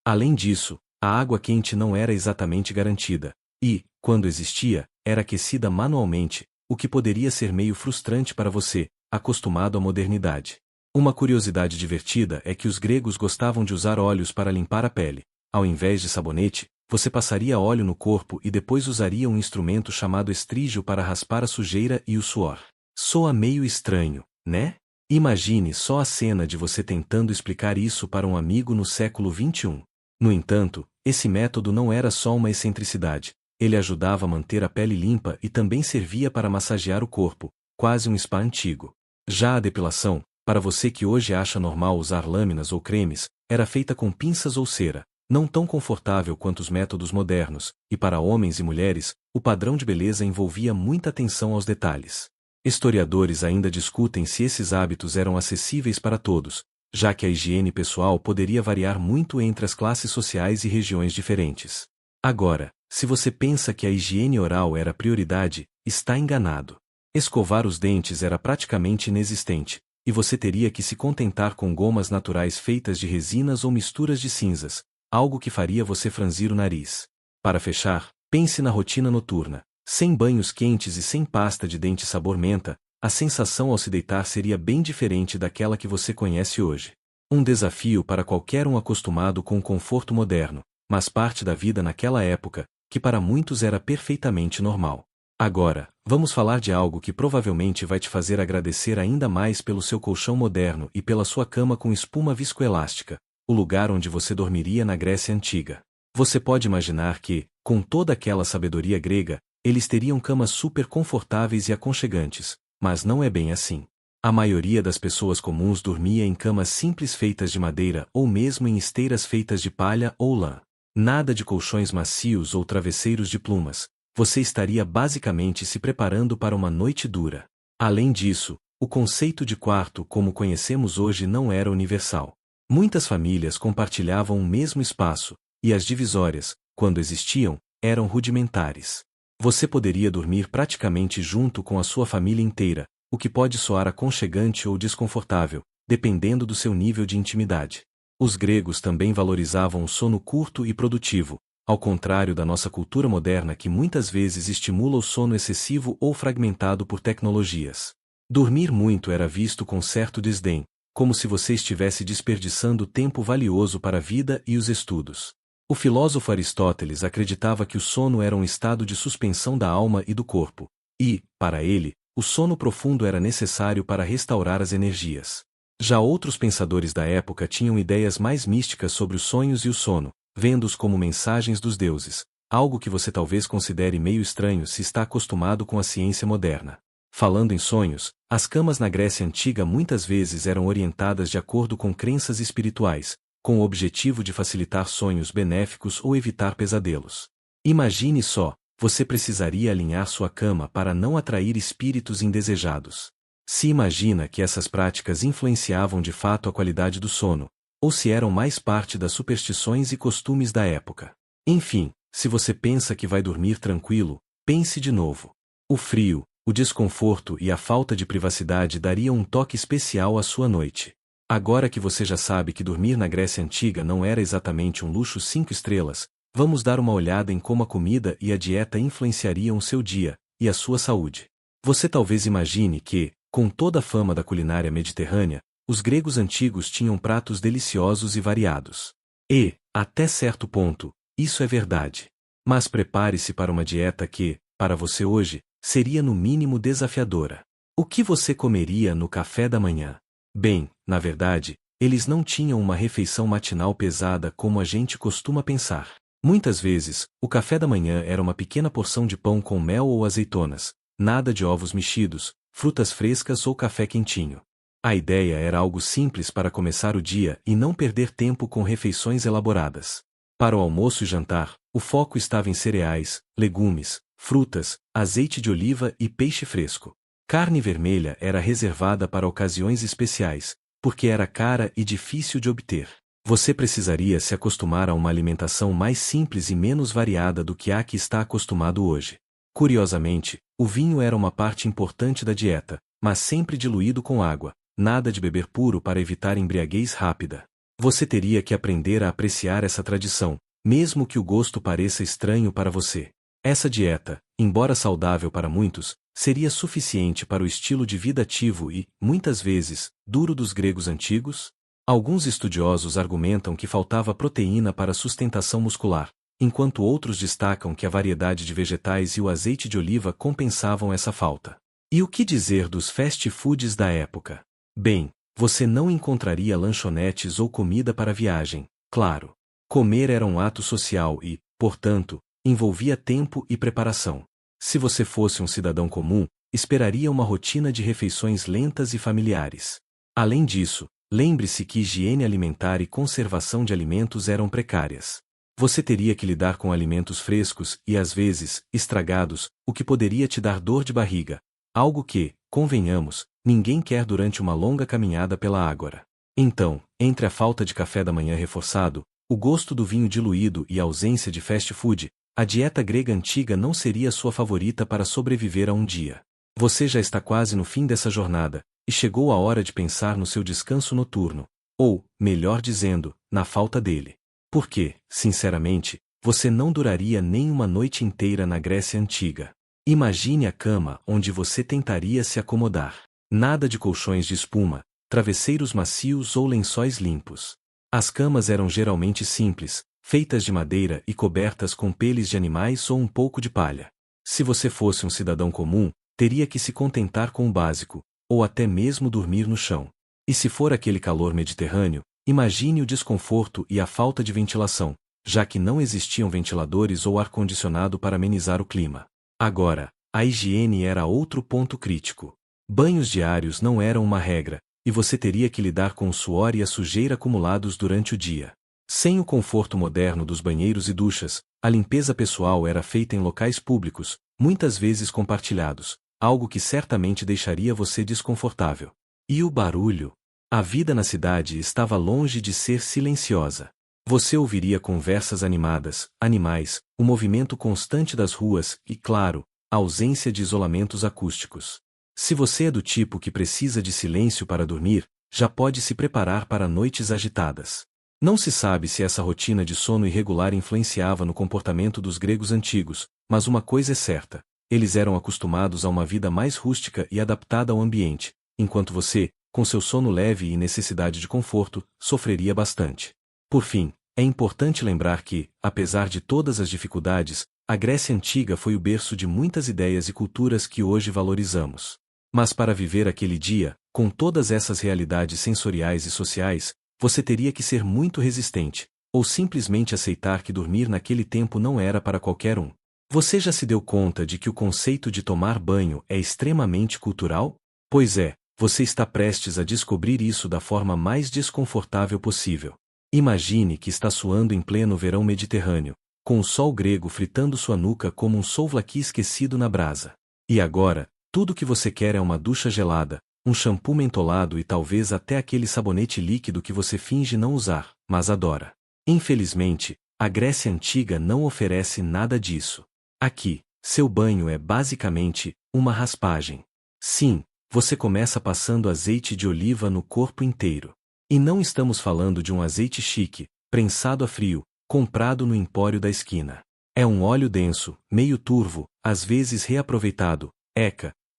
Além disso, a água quente não era exatamente garantida, e, quando existia, era aquecida manualmente, o que poderia ser meio frustrante para você, acostumado à modernidade. Uma curiosidade divertida é que os gregos gostavam de usar óleos para limpar a pele. Ao invés de sabonete, você passaria óleo no corpo e depois usaria um instrumento chamado estrígio para raspar a sujeira e o suor. Soa meio estranho, né? Imagine só a cena de você tentando explicar isso para um amigo no século XXI. No entanto, esse método não era só uma excentricidade. Ele ajudava a manter a pele limpa e também servia para massagear o corpo, quase um spa antigo. Já a depilação, para você que hoje acha normal usar lâminas ou cremes, era feita com pinças ou cera, não tão confortável quanto os métodos modernos, e para homens e mulheres, o padrão de beleza envolvia muita atenção aos detalhes. Historiadores ainda discutem se esses hábitos eram acessíveis para todos, já que a higiene pessoal poderia variar muito entre as classes sociais e regiões diferentes. Agora, se você pensa que a higiene oral era prioridade, está enganado. Escovar os dentes era praticamente inexistente, e você teria que se contentar com gomas naturais feitas de resinas ou misturas de cinzas, algo que faria você franzir o nariz. Para fechar, pense na rotina noturna. Sem banhos quentes e sem pasta de dente sabor menta, a sensação ao se deitar seria bem diferente daquela que você conhece hoje. Um desafio para qualquer um acostumado com o conforto moderno, mas parte da vida naquela época, que para muitos era perfeitamente normal. Agora, vamos falar de algo que provavelmente vai te fazer agradecer ainda mais pelo seu colchão moderno e pela sua cama com espuma viscoelástica, o lugar onde você dormiria na Grécia Antiga. Você pode imaginar que, com toda aquela sabedoria grega, eles teriam camas super confortáveis e aconchegantes, mas não é bem assim. A maioria das pessoas comuns dormia em camas simples feitas de madeira ou mesmo em esteiras feitas de palha ou lã. Nada de colchões macios ou travesseiros de plumas. Você estaria basicamente se preparando para uma noite dura. Além disso, o conceito de quarto como conhecemos hoje não era universal. Muitas famílias compartilhavam o mesmo espaço, e as divisórias, quando existiam, eram rudimentares. Você poderia dormir praticamente junto com a sua família inteira, o que pode soar aconchegante ou desconfortável, dependendo do seu nível de intimidade. Os gregos também valorizavam o sono curto e produtivo, ao contrário da nossa cultura moderna que muitas vezes estimula o sono excessivo ou fragmentado por tecnologias. Dormir muito era visto com certo desdém, como se você estivesse desperdiçando tempo valioso para a vida e os estudos. O filósofo Aristóteles acreditava que o sono era um estado de suspensão da alma e do corpo, e, para ele, o sono profundo era necessário para restaurar as energias. Já outros pensadores da época tinham ideias mais místicas sobre os sonhos e o sono, vendo-os como mensagens dos deuses, algo que você talvez considere meio estranho se está acostumado com a ciência moderna. Falando em sonhos, as camas na Grécia Antiga muitas vezes eram orientadas de acordo com crenças espirituais, com o objetivo de facilitar sonhos benéficos ou evitar pesadelos. Imagine só, você precisaria alinhar sua cama para não atrair espíritos indesejados. Se imagina que essas práticas influenciavam de fato a qualidade do sono, ou se eram mais parte das superstições e costumes da época. Enfim, se você pensa que vai dormir tranquilo, pense de novo. O frio, o desconforto e a falta de privacidade dariam um toque especial à sua noite. Agora que você já sabe que dormir na Grécia Antiga não era exatamente um luxo 5 estrelas, vamos dar uma olhada em como a comida e a dieta influenciariam o seu dia e a sua saúde. Você talvez imagine que, com toda a fama da culinária mediterrânea, os gregos antigos tinham pratos deliciosos e variados. E, até certo ponto, isso é verdade. Mas prepare-se para uma dieta que, para você hoje, seria no mínimo desafiadora. O que você comeria no café da manhã? Bem, na verdade, eles não tinham uma refeição matinal pesada como a gente costuma pensar. Muitas vezes, o café da manhã era uma pequena porção de pão com mel ou azeitonas, nada de ovos mexidos, frutas frescas ou café quentinho. A ideia era algo simples para começar o dia e não perder tempo com refeições elaboradas. Para o almoço e jantar, o foco estava em cereais, legumes, frutas, azeite de oliva e peixe fresco. Carne vermelha era reservada para ocasiões especiais, porque era cara e difícil de obter. Você precisaria se acostumar a uma alimentação mais simples e menos variada do que a que está acostumado hoje. Curiosamente, o vinho era uma parte importante da dieta, mas sempre diluído com água, nada de beber puro para evitar embriaguez rápida. Você teria que aprender a apreciar essa tradição, mesmo que o gosto pareça estranho para você. Essa dieta, embora saudável para muitos, seria suficiente para o estilo de vida ativo e, muitas vezes, duro dos gregos antigos? Alguns estudiosos argumentam que faltava proteína para a sustentação muscular, enquanto outros destacam que a variedade de vegetais e o azeite de oliva compensavam essa falta. E o que dizer dos fast foods da época? Bem, você não encontraria lanchonetes ou comida para viagem, claro. Comer era um ato social e, portanto, envolvia tempo e preparação. Se você fosse um cidadão comum, esperaria uma rotina de refeições lentas e familiares. Além disso, lembre-se que higiene alimentar e conservação de alimentos eram precárias. Você teria que lidar com alimentos frescos e, às vezes, estragados, o que poderia te dar dor de barriga, algo que, convenhamos, ninguém quer durante uma longa caminhada pela Ágora. Então, entre a falta de café da manhã reforçado, o gosto do vinho diluído e a ausência de fast food, a dieta grega antiga não seria sua favorita para sobreviver a um dia. Você já está quase no fim dessa jornada, e chegou a hora de pensar no seu descanso noturno, ou, melhor dizendo, na falta dele. Porque, sinceramente, você não duraria nem uma noite inteira na Grécia Antiga. Imagine a cama onde você tentaria se acomodar. Nada de colchões de espuma, travesseiros macios ou lençóis limpos. As camas eram geralmente simples, feitas de madeira e cobertas com peles de animais ou um pouco de palha. Se você fosse um cidadão comum, teria que se contentar com o básico, ou até mesmo dormir no chão. E se for aquele calor mediterrâneo, imagine o desconforto e a falta de ventilação, já que não existiam ventiladores ou ar-condicionado para amenizar o clima. Agora, a higiene era outro ponto crítico. Banhos diários não eram uma regra, e você teria que lidar com o suor e a sujeira acumulados durante o dia. Sem o conforto moderno dos banheiros e duchas, a limpeza pessoal era feita em locais públicos, muitas vezes compartilhados, algo que certamente deixaria você desconfortável. E o barulho? A vida na cidade estava longe de ser silenciosa. Você ouviria conversas animadas, animais, o movimento constante das ruas e, claro, a ausência de isolamentos acústicos. Se você é do tipo que precisa de silêncio para dormir, já pode se preparar para noites agitadas. Não se sabe se essa rotina de sono irregular influenciava no comportamento dos gregos antigos, mas uma coisa é certa: eles eram acostumados a uma vida mais rústica e adaptada ao ambiente, enquanto você, com seu sono leve e necessidade de conforto, sofreria bastante. Por fim, é importante lembrar que, apesar de todas as dificuldades, a Grécia Antiga foi o berço de muitas ideias e culturas que hoje valorizamos. Mas para viver aquele dia, com todas essas realidades sensoriais e sociais, você teria que ser muito resistente, ou simplesmente aceitar que dormir naquele tempo não era para qualquer um. Você já se deu conta de que o conceito de tomar banho é extremamente cultural? Pois é, você está prestes a descobrir isso da forma mais desconfortável possível. Imagine que está suando em pleno verão mediterrâneo, com o sol grego fritando sua nuca como um souvlaki esquecido na brasa. E agora, tudo o que você quer é uma ducha gelada, um shampoo mentolado e talvez até aquele sabonete líquido que você finge não usar, mas adora. Infelizmente, a Grécia Antiga não oferece nada disso. Aqui, seu banho é basicamente uma raspagem. Sim, você começa passando azeite de oliva no corpo inteiro. E não estamos falando de um azeite chique, prensado a frio, comprado no empório da esquina. É um óleo denso, meio turvo, às vezes reaproveitado,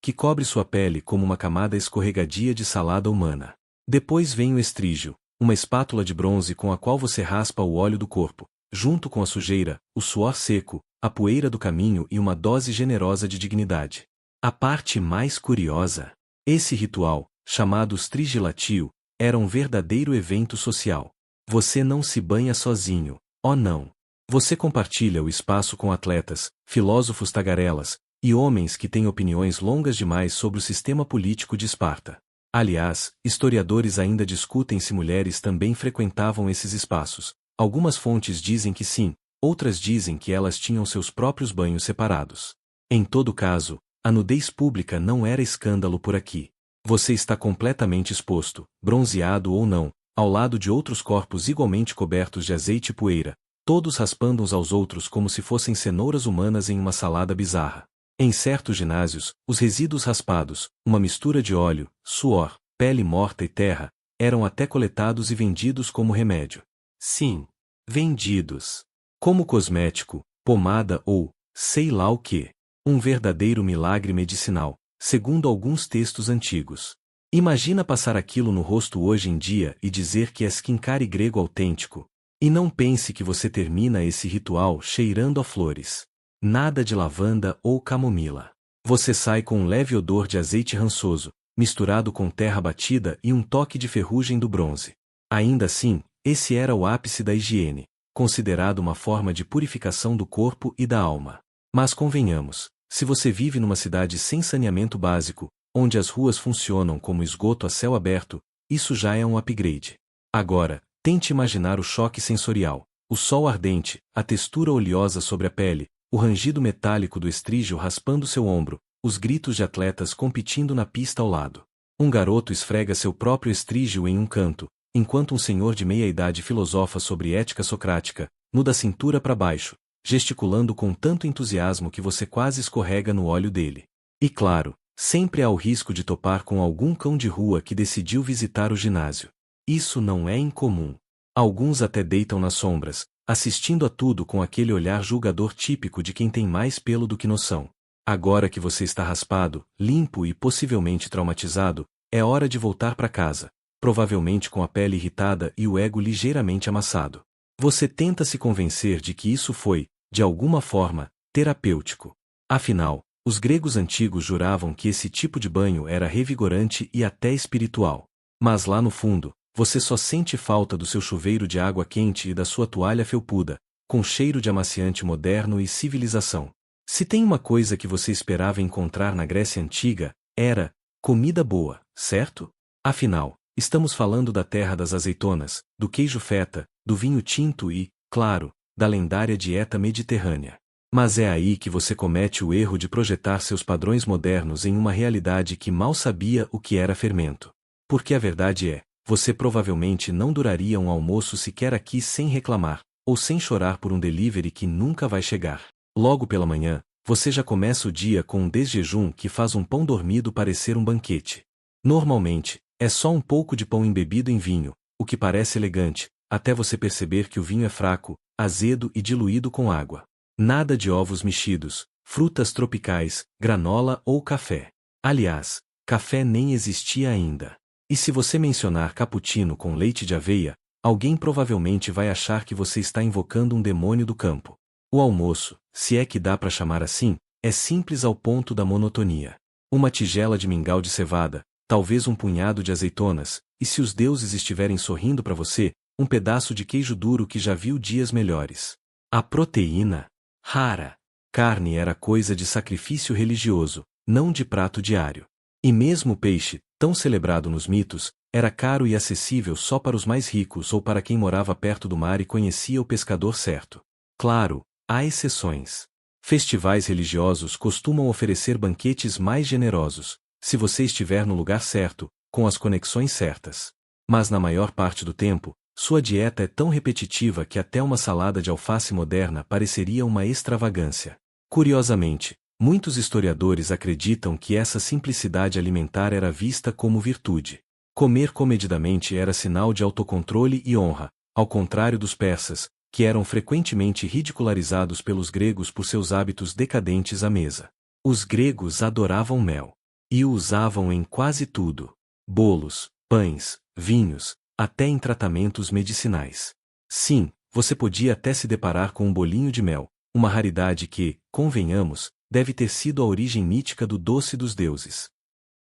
que cobre sua pele como uma camada escorregadia de salada humana. Depois vem o estrígio, uma espátula de bronze com a qual você raspa o óleo do corpo, junto com a sujeira, o suor seco, a poeira do caminho e uma dose generosa de dignidade. A parte mais curiosa: esse ritual, chamado strigilatio, era um verdadeiro evento social. Você não se banha sozinho, oh não. Você compartilha o espaço com atletas, filósofos tagarelas, e homens que têm opiniões longas demais sobre o sistema político de Esparta. Aliás, historiadores ainda discutem se mulheres também frequentavam esses espaços. Algumas fontes dizem que sim, outras dizem que elas tinham seus próprios banhos separados. Em todo caso, a nudez pública não era escândalo por aqui. Você está completamente exposto, bronzeado ou não, ao lado de outros corpos igualmente cobertos de azeite e poeira, todos raspando uns aos outros como se fossem cenouras humanas em uma salada bizarra. Em certos ginásios, os resíduos raspados, uma mistura de óleo, suor, pele morta e terra, eram até coletados e vendidos como remédio. Sim, vendidos. Como cosmético, pomada ou, sei lá o quê. Um verdadeiro milagre medicinal, segundo alguns textos antigos. Imagina passar aquilo no rosto hoje em dia e dizer que é skincare grego autêntico. E não pense que você termina esse ritual cheirando a flores. Nada de lavanda ou camomila. Você sai com um leve odor de azeite rançoso, misturado com terra batida e um toque de ferrugem do bronze. Ainda assim, esse era o ápice da higiene, considerado uma forma de purificação do corpo e da alma. Mas convenhamos, se você vive numa cidade sem saneamento básico, onde as ruas funcionam como esgoto a céu aberto, isso já é um upgrade. Agora, tente imaginar o choque sensorial, o sol ardente, a textura oleosa sobre a pele, o rangido metálico do estrígio raspando seu ombro, os gritos de atletas competindo na pista ao lado. Um garoto esfrega seu próprio estrígio em um canto, enquanto um senhor de meia-idade filosofa sobre ética socrática, nu da cintura para baixo, gesticulando com tanto entusiasmo que você quase escorrega no óleo dele. E claro, sempre há o risco de topar com algum cão de rua que decidiu visitar o ginásio. Isso não é incomum. Alguns até deitam nas sombras, assistindo a tudo com aquele olhar julgador típico de quem tem mais pelo do que noção. Agora que você está raspado, limpo e possivelmente traumatizado, é hora de voltar para casa, provavelmente com a pele irritada e o ego ligeiramente amassado. Você tenta se convencer de que isso foi, de alguma forma, terapêutico. Afinal, os gregos antigos juravam que esse tipo de banho era revigorante e até espiritual. Mas lá no fundo, você só sente falta do seu chuveiro de água quente e da sua toalha felpuda, com cheiro de amaciante moderno e civilização. Se tem uma coisa que você esperava encontrar na Grécia Antiga, era comida boa, certo? Afinal, estamos falando da terra das azeitonas, do queijo feta, do vinho tinto e, claro, da lendária dieta mediterrânea. Mas é aí que você comete o erro de projetar seus padrões modernos em uma realidade que mal sabia o que era fermento. Porque a verdade é, você provavelmente não duraria um almoço sequer aqui sem reclamar, ou sem chorar por um delivery que nunca vai chegar. Logo pela manhã, você já começa o dia com um desjejum que faz um pão dormido parecer um banquete. Normalmente, é só um pouco de pão embebido em vinho, o que parece elegante, até você perceber que o vinho é fraco, azedo e diluído com água. Nada de ovos mexidos, frutas tropicais, granola ou café. Aliás, café nem existia ainda. E se você mencionar cappuccino com leite de aveia, alguém provavelmente vai achar que você está invocando um demônio do campo. O almoço, se é que dá para chamar assim, é simples ao ponto da monotonia. Uma tigela de mingau de cevada, talvez um punhado de azeitonas, e se os deuses estiverem sorrindo para você, um pedaço de queijo duro que já viu dias melhores. A proteína, rara. Carne era coisa de sacrifício religioso, não de prato diário. E mesmo o peixe, tão celebrado nos mitos, era caro e acessível só para os mais ricos ou para quem morava perto do mar e conhecia o pescador certo. Claro, há exceções. Festivais religiosos costumam oferecer banquetes mais generosos, se você estiver no lugar certo, com as conexões certas. Mas na maior parte do tempo, sua dieta é tão repetitiva que até uma salada de alface moderna pareceria uma extravagância. Curiosamente, muitos historiadores acreditam que essa simplicidade alimentar era vista como virtude. Comer comedidamente era sinal de autocontrole e honra, ao contrário dos persas, que eram frequentemente ridicularizados pelos gregos por seus hábitos decadentes à mesa. Os gregos adoravam mel. E o usavam em quase tudo. Bolos, pães, vinhos, até em tratamentos medicinais. Sim, você podia até se deparar com um bolinho de mel, uma raridade que, convenhamos, deve ter sido a origem mítica do doce dos deuses.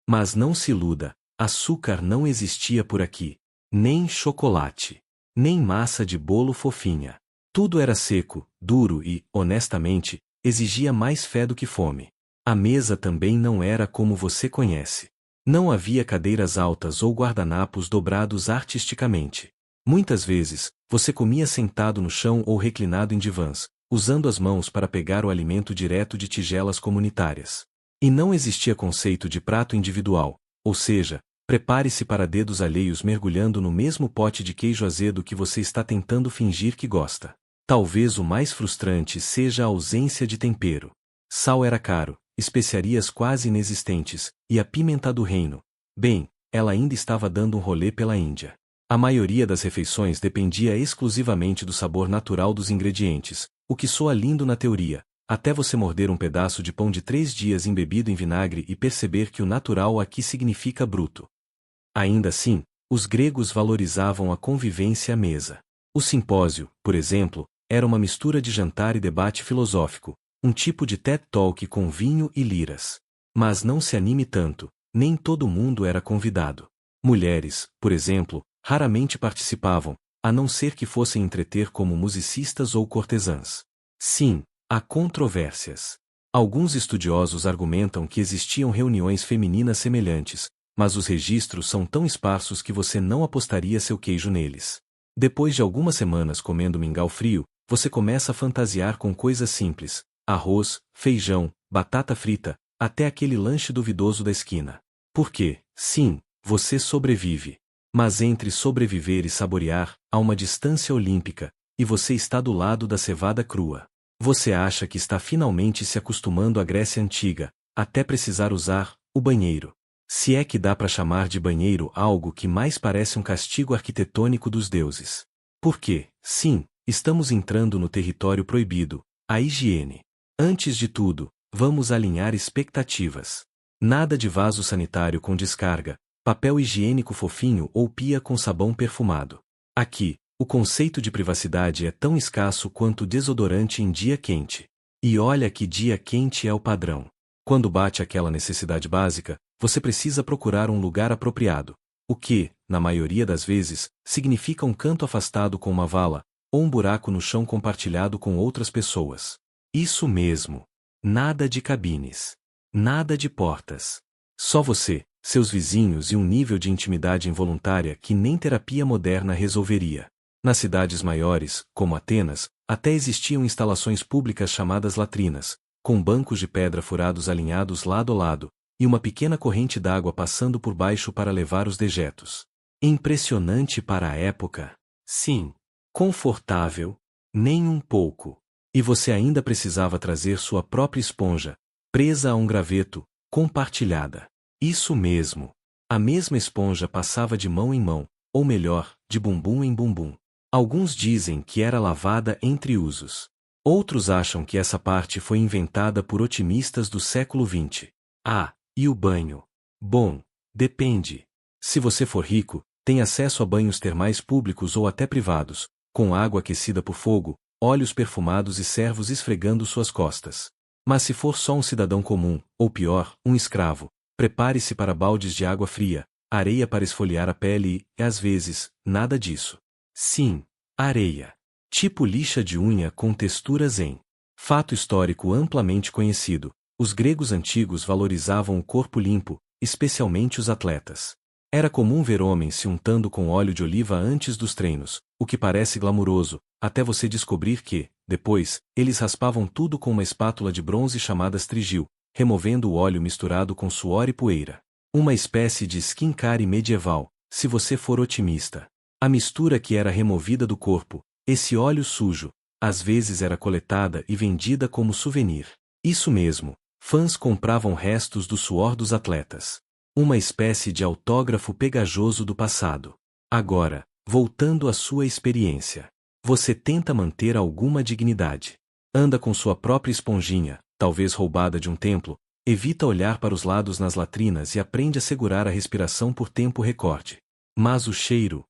Mas não se iluda, açúcar não existia por aqui, nem chocolate, nem massa de bolo fofinha. Tudo era seco, duro e, honestamente, exigia mais fé do que fome. A mesa também não era como você conhece. Não havia cadeiras altas ou guardanapos dobrados artisticamente. Muitas vezes, você comia sentado no chão ou reclinado em divãs, usando as mãos para pegar o alimento direto de tigelas comunitárias. E não existia conceito de prato individual, ou seja, prepare-se para dedos alheios mergulhando no mesmo pote de queijo azedo que você está tentando fingir que gosta. Talvez o mais frustrante seja a ausência de tempero. Sal era caro, especiarias quase inexistentes, e a pimenta do reino. Bem, ela ainda estava dando um rolê pela Índia. A maioria das refeições dependia exclusivamente do sabor natural dos ingredientes, o que soa lindo na teoria, até você morder um pedaço de pão de 3 dias embebido em vinagre e perceber que o natural aqui significa bruto. Ainda assim, os gregos valorizavam a convivência à mesa. O simpósio, por exemplo, era uma mistura de jantar e debate filosófico, um tipo de TED Talk com vinho e liras. Mas não se anime tanto, nem todo mundo era convidado. Mulheres, por exemplo, raramente participavam, a não ser que fossem entreter como musicistas ou cortesãs. Sim, há controvérsias. Alguns estudiosos argumentam que existiam reuniões femininas semelhantes, mas os registros são tão esparsos que você não apostaria seu queijo neles. Depois de algumas semanas comendo mingau frio, você começa a fantasiar com coisas simples: arroz, feijão, batata frita, até aquele lanche duvidoso da esquina. Porque, sim, você sobrevive. Mas entre sobreviver e saborear, há uma distância olímpica, e você está do lado da cevada crua. Você acha que está finalmente se acostumando à Grécia Antiga, até precisar usar o banheiro. Se é que dá para chamar de banheiro algo que mais parece um castigo arquitetônico dos deuses. Porque, sim, estamos entrando no território proibido, a higiene. Antes de tudo, vamos alinhar expectativas. Nada de vaso sanitário com descarga, papel higiênico fofinho ou pia com sabão perfumado. Aqui, o conceito de privacidade é tão escasso quanto desodorante em dia quente. E olha que dia quente é o padrão. Quando bate aquela necessidade básica, você precisa procurar um lugar apropriado, o que, na maioria das vezes, significa um canto afastado com uma vala, ou um buraco no chão compartilhado com outras pessoas. Isso mesmo. Nada de cabines. Nada de portas. Só você, seus vizinhos e um nível de intimidade involuntária que nem terapia moderna resolveria. Nas cidades maiores, como Atenas, até existiam instalações públicas chamadas latrinas, com bancos de pedra furados alinhados lado a lado, e uma pequena corrente d'água passando por baixo para levar os dejetos. Impressionante para a época. Sim. Confortável? Nem um pouco. E você ainda precisava trazer sua própria esponja, presa a um graveto, compartilhada. Isso mesmo. A mesma esponja passava de mão em mão, ou melhor, de bumbum em bumbum. Alguns dizem que era lavada entre usos. Outros acham que essa parte foi inventada por otimistas do século XX. Ah, e o banho? Bom, depende. Se você for rico, tem acesso a banhos termais públicos ou até privados, com água aquecida por fogo, óleos perfumados e servos esfregando suas costas. Mas se for só um cidadão comum, ou pior, um escravo, prepare-se para baldes de água fria, areia para esfoliar a pele e, às vezes, nada disso. Sim, areia. Tipo lixa de unha com texturas em. Fato histórico amplamente conhecido. Os gregos antigos valorizavam o corpo limpo, especialmente os atletas. Era comum ver homens se untando com óleo de oliva antes dos treinos, o que parece glamuroso, até você descobrir que, depois, eles raspavam tudo com uma espátula de bronze chamada strigil, removendo o óleo misturado com suor e poeira. Uma espécie de skincare medieval, se você for otimista. A mistura que era removida do corpo, esse óleo sujo, às vezes era coletada e vendida como souvenir. Isso mesmo, fãs compravam restos do suor dos atletas. Uma espécie de autógrafo pegajoso do passado. Agora, voltando à sua experiência. Você tenta manter alguma dignidade. Anda com sua própria esponjinha, talvez roubada de um templo, evita olhar para os lados nas latrinas e aprende a segurar a respiração por tempo recorde. Mas o cheiro...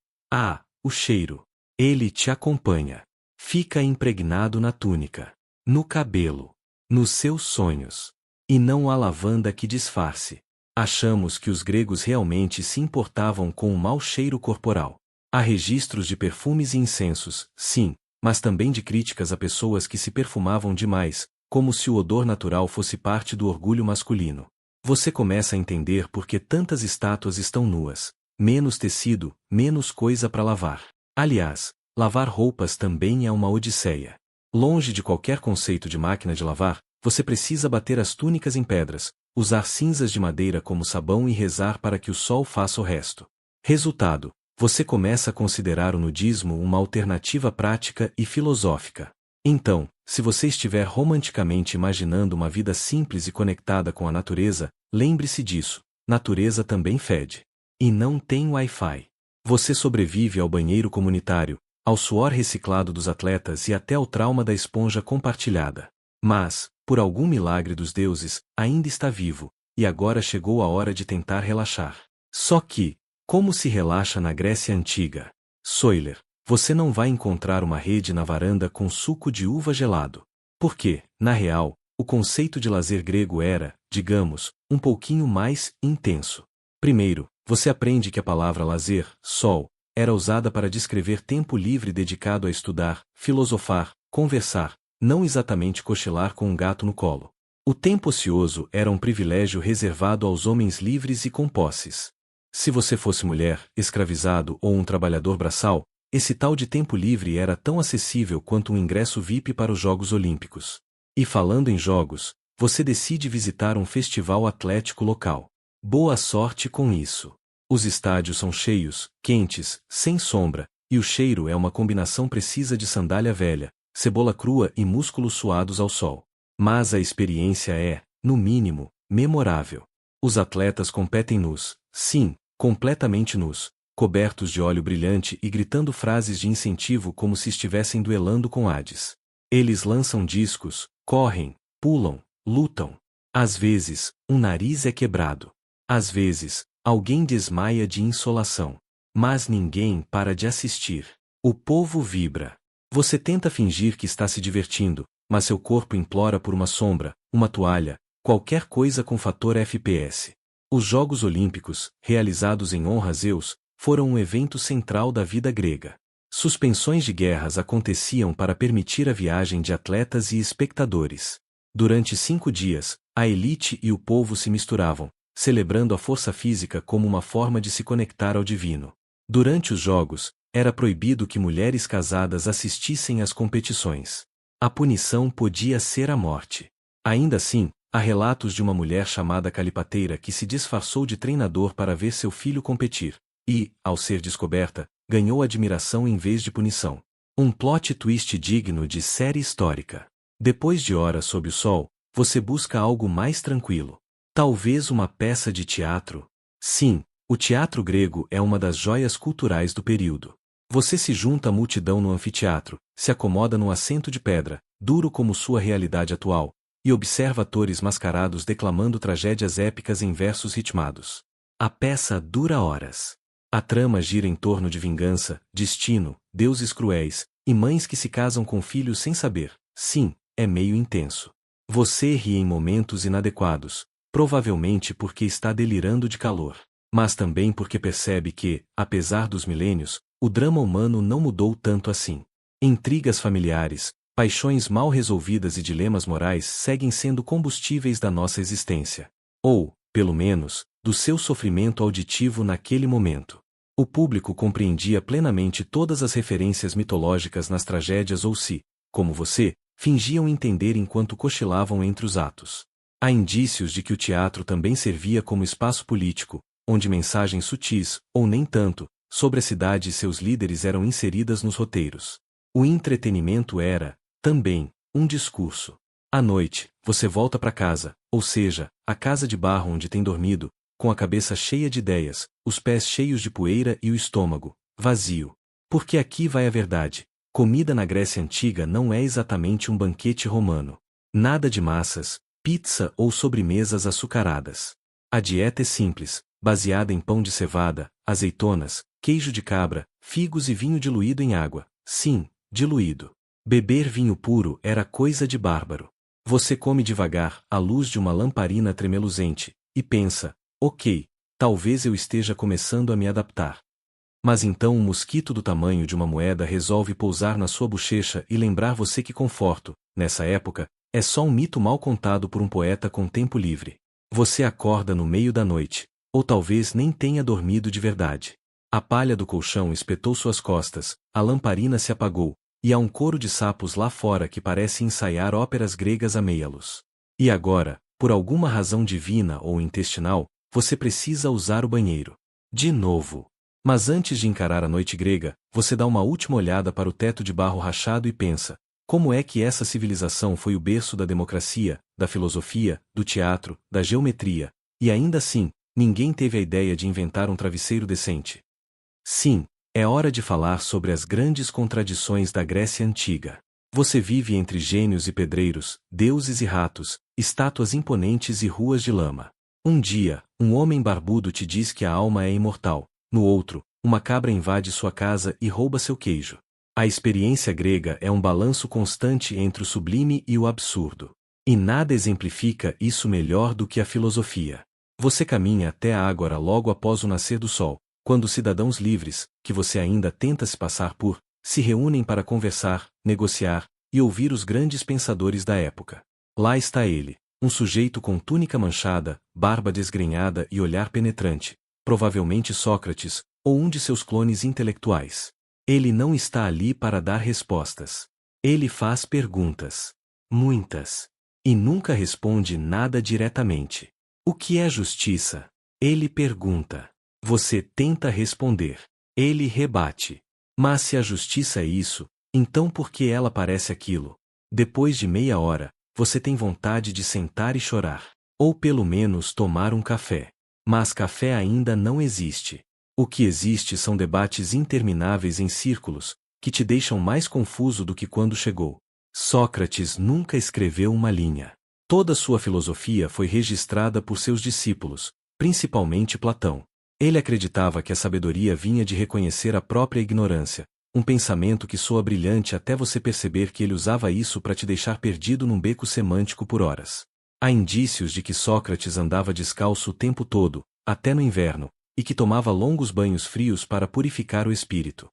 o cheiro. Ele te acompanha. Fica impregnado na túnica, no cabelo, nos seus sonhos. E não há lavanda que disfarce. Achamos que os gregos realmente se importavam com o mau cheiro corporal. Há registros de perfumes e incensos, sim, mas também de críticas a pessoas que se perfumavam demais, como se o odor natural fosse parte do orgulho masculino. Você começa a entender por que tantas estátuas estão nuas. Menos tecido, menos coisa para lavar. Aliás, lavar roupas também é uma odisseia. Longe de qualquer conceito de máquina de lavar, você precisa bater as túnicas em pedras, usar cinzas de madeira como sabão e rezar para que o sol faça o resto. Resultado: você começa a considerar o nudismo uma alternativa prática e filosófica. Então, se você estiver romanticamente imaginando uma vida simples e conectada com a natureza, lembre-se disso: natureza também fede. E não tem Wi-Fi. Você sobrevive ao banheiro comunitário, ao suor reciclado dos atletas e até ao trauma da esponja compartilhada. Mas, por algum milagre dos deuses, ainda está vivo, e agora chegou a hora de tentar relaxar. Só que, como se relaxa na Grécia Antiga? Soiler, você não vai encontrar uma rede na varanda com suco de uva gelado. Porque, na real, o conceito de lazer grego era, digamos, um pouquinho mais intenso. Primeiro, você aprende que a palavra lazer, sol, era usada para descrever tempo livre dedicado a estudar, filosofar, conversar, não exatamente cochilar com um gato no colo. O tempo ocioso era um privilégio reservado aos homens livres e com posses. Se você fosse mulher, escravizado ou um trabalhador braçal, esse tal de tempo livre era tão acessível quanto um ingresso VIP para os Jogos Olímpicos. E falando em jogos, você decide visitar um festival atlético local. Boa sorte com isso. Os estádios são cheios, quentes, sem sombra, e o cheiro é uma combinação precisa de sandália velha, cebola crua e músculos suados ao sol. Mas a experiência é, no mínimo, memorável. Os atletas competem nus, sim, completamente nus, cobertos de óleo brilhante e gritando frases de incentivo como se estivessem duelando com Hades. Eles lançam discos, correm, pulam, lutam. Às vezes, um nariz é quebrado. Às vezes, alguém desmaia de insolação. Mas ninguém para de assistir. O povo vibra. Você tenta fingir que está se divertindo, mas seu corpo implora por uma sombra, uma toalha, qualquer coisa com fator FPS. Os Jogos Olímpicos, realizados em honra a Zeus, foram um evento central da vida grega. Suspensões de guerras aconteciam para permitir a viagem de atletas e espectadores. Durante 5 dias, a elite e o povo se misturavam, celebrando a força física como uma forma de se conectar ao divino. Durante os jogos, era proibido que mulheres casadas assistissem às competições. A punição podia ser a morte. Ainda assim, há relatos de uma mulher chamada Calipateira que se disfarçou de treinador para ver seu filho competir, e, ao ser descoberta, ganhou admiração em vez de punição. Um plot twist digno de série histórica. Depois de horas sob o sol, você busca algo mais tranquilo. Talvez uma peça de teatro? Sim, o teatro grego é uma das joias culturais do período. Você se junta à multidão no anfiteatro, se acomoda num assento de pedra, duro como sua realidade atual, e observa atores mascarados declamando tragédias épicas em versos ritmados. A peça dura horas. A trama gira em torno de vingança, destino, deuses cruéis, e mães que se casam com filhos sem saber. Sim, é meio intenso. Você ri em momentos inadequados, provavelmente porque está delirando de calor, mas também porque percebe que, apesar dos milênios, o drama humano não mudou tanto assim. Intrigas familiares, paixões mal resolvidas e dilemas morais seguem sendo combustíveis da nossa existência. Ou, pelo menos, do seu sofrimento auditivo naquele momento. O público compreendia plenamente todas as referências mitológicas nas tragédias ou se, como você, fingiam entender enquanto cochilavam entre os atos. Há indícios de que o teatro também servia como espaço político, onde mensagens sutis, ou nem tanto, sobre a cidade e seus líderes eram inseridas nos roteiros. O entretenimento era, também, um discurso. À noite, você volta para casa, ou seja, a casa de barro onde tem dormido, com a cabeça cheia de ideias, os pés cheios de poeira e o estômago vazio. Porque aqui vai a verdade. Comida na Grécia Antiga não é exatamente um banquete romano. Nada de massas, pizza ou sobremesas açucaradas. A dieta é simples, baseada em pão de cevada, azeitonas, queijo de cabra, figos e vinho diluído em água. Sim, diluído. Beber vinho puro era coisa de bárbaro. Você come devagar, à luz de uma lamparina tremeluzente, e pensa, ok, talvez eu esteja começando a me adaptar. Mas então um mosquito do tamanho de uma moeda resolve pousar na sua bochecha e lembrar você que conforto, nessa época, é só um mito mal contado por um poeta com tempo livre. Você acorda no meio da noite, ou talvez nem tenha dormido de verdade. A palha do colchão espetou suas costas, a lamparina se apagou, e há um coro de sapos lá fora que parece ensaiar óperas gregas à meia-luz. E agora, por alguma razão divina ou intestinal, você precisa usar o banheiro. De novo. Mas antes de encarar a noite grega, você dá uma última olhada para o teto de barro rachado e pensa: como é que essa civilização foi o berço da democracia, da filosofia, do teatro, da geometria, e ainda assim, ninguém teve a ideia de inventar um travesseiro decente? Sim, é hora de falar sobre as grandes contradições da Grécia Antiga. Você vive entre gênios e pedreiros, deuses e ratos, estátuas imponentes e ruas de lama. Um dia, um homem barbudo te diz que a alma é imortal. No outro, uma cabra invade sua casa e rouba seu queijo. A experiência grega é um balanço constante entre o sublime e o absurdo. E nada exemplifica isso melhor do que a filosofia. Você caminha até a ágora logo após o nascer do sol, quando os cidadãos livres, que você ainda tenta se passar por, se reúnem para conversar, negociar e ouvir os grandes pensadores da época. Lá está ele, um sujeito com túnica manchada, barba desgrenhada e olhar penetrante, provavelmente Sócrates, ou um de seus clones intelectuais. Ele não está ali para dar respostas. Ele faz perguntas. Muitas. E nunca responde nada diretamente. O que é justiça? Ele pergunta. Você tenta responder. Ele rebate. Mas se a justiça é isso, então por que ela parece aquilo? Depois de meia hora, você tem vontade de sentar e chorar. Ou pelo menos tomar um café. Mas café ainda não existe. O que existe são debates intermináveis em círculos, que te deixam mais confuso do que quando chegou. Sócrates nunca escreveu uma linha. Toda sua filosofia foi registrada por seus discípulos, principalmente Platão. Ele acreditava que a sabedoria vinha de reconhecer a própria ignorância, um pensamento que soa brilhante até você perceber que ele usava isso para te deixar perdido num beco semântico por horas. Há indícios de que Sócrates andava descalço o tempo todo, até no inverno, e que tomava longos banhos frios para purificar o espírito.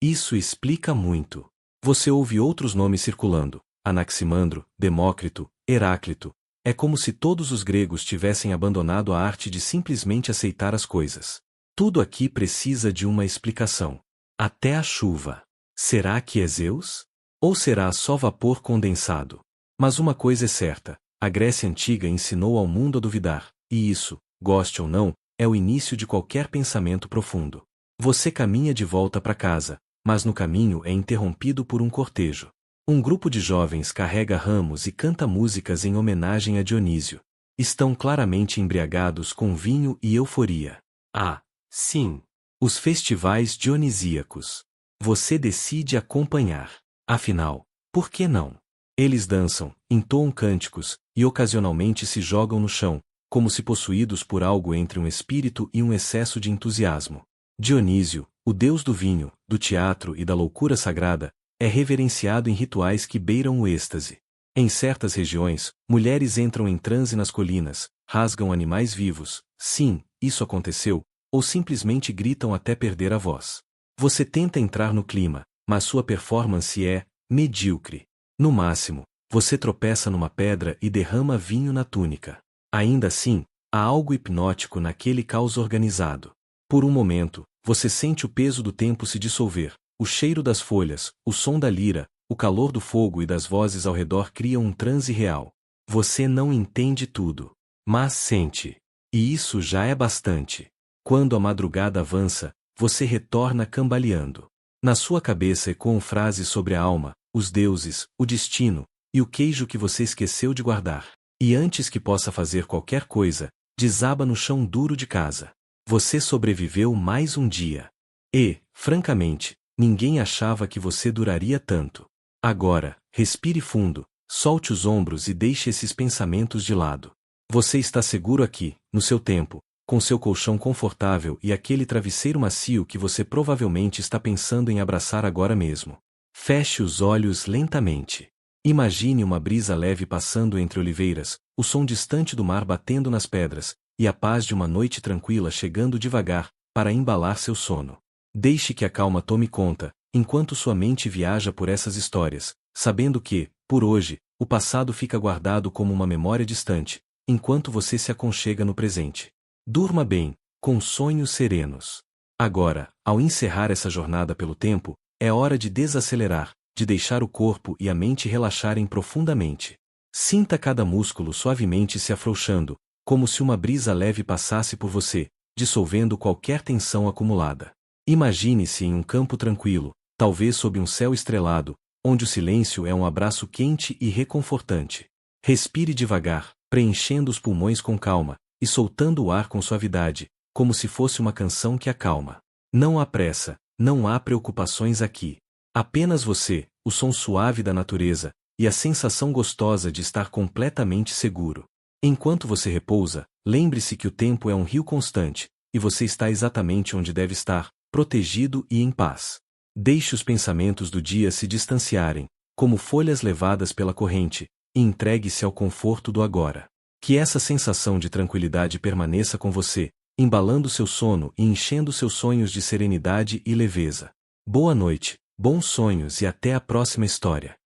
Isso explica muito. Você ouve outros nomes circulando: Anaximandro, Demócrito, Heráclito. É como se todos os gregos tivessem abandonado a arte de simplesmente aceitar as coisas. Tudo aqui precisa de uma explicação. Até a chuva. Será que é Zeus? Ou será só vapor condensado? Mas uma coisa é certa: a Grécia Antiga ensinou ao mundo a duvidar, e isso, goste ou não, é o início de qualquer pensamento profundo. Você caminha de volta para casa, mas no caminho é interrompido por um cortejo. Um grupo de jovens carrega ramos e canta músicas em homenagem a Dionísio. Estão claramente embriagados com vinho e euforia. Ah, sim! Os festivais dionisíacos. Você decide acompanhar. Afinal, por que não? Eles dançam, entoam cânticos, e ocasionalmente se jogam no chão, como se possuídos por algo entre um espírito e um excesso de entusiasmo. Dionísio, o deus do vinho, do teatro e da loucura sagrada, é reverenciado em rituais que beiram o êxtase. Em certas regiões, mulheres entram em transe nas colinas, rasgam animais vivos, sim, isso aconteceu, ou simplesmente gritam até perder a voz. Você tenta entrar no clima, mas sua performance é medíocre. No máximo, você tropeça numa pedra e derrama vinho na túnica. Ainda assim, há algo hipnótico naquele caos organizado. Por um momento, você sente o peso do tempo se dissolver, o cheiro das folhas, o som da lira, o calor do fogo e das vozes ao redor criam um transe real. Você não entende tudo, mas sente. E isso já é bastante. Quando a madrugada avança, você retorna cambaleando. Na sua cabeça ecoam frases sobre a alma, os deuses, o destino, e o queijo que você esqueceu de guardar. E antes que possa fazer qualquer coisa, desaba no chão duro de casa. Você sobreviveu mais um dia. E, francamente, ninguém achava que você duraria tanto. Agora, respire fundo, solte os ombros e deixe esses pensamentos de lado. Você está seguro aqui, no seu tempo, com seu colchão confortável e aquele travesseiro macio que você provavelmente está pensando em abraçar agora mesmo. Feche os olhos lentamente. Imagine uma brisa leve passando entre oliveiras, o som distante do mar batendo nas pedras, e a paz de uma noite tranquila chegando devagar, para embalar seu sono. Deixe que a calma tome conta, enquanto sua mente viaja por essas histórias, sabendo que, por hoje, o passado fica guardado como uma memória distante, enquanto você se aconchega no presente. Durma bem, com sonhos serenos. Agora, ao encerrar essa jornada pelo tempo, é hora de desacelerar, de deixar o corpo e a mente relaxarem profundamente. Sinta cada músculo suavemente se afrouxando, como se uma brisa leve passasse por você, dissolvendo qualquer tensão acumulada. Imagine-se em um campo tranquilo, talvez sob um céu estrelado, onde o silêncio é um abraço quente e reconfortante. Respire devagar, preenchendo os pulmões com calma, e soltando o ar com suavidade, como se fosse uma canção que acalma. Não há pressa, não há preocupações aqui. Apenas você, o som suave da natureza, e a sensação gostosa de estar completamente seguro. Enquanto você repousa, lembre-se que o tempo é um rio constante, e você está exatamente onde deve estar, protegido e em paz. Deixe os pensamentos do dia se distanciarem, como folhas levadas pela corrente, e entregue-se ao conforto do agora. Que essa sensação de tranquilidade permaneça com você, embalando seu sono e enchendo seus sonhos de serenidade e leveza. Boa noite, bons sonhos e até a próxima história.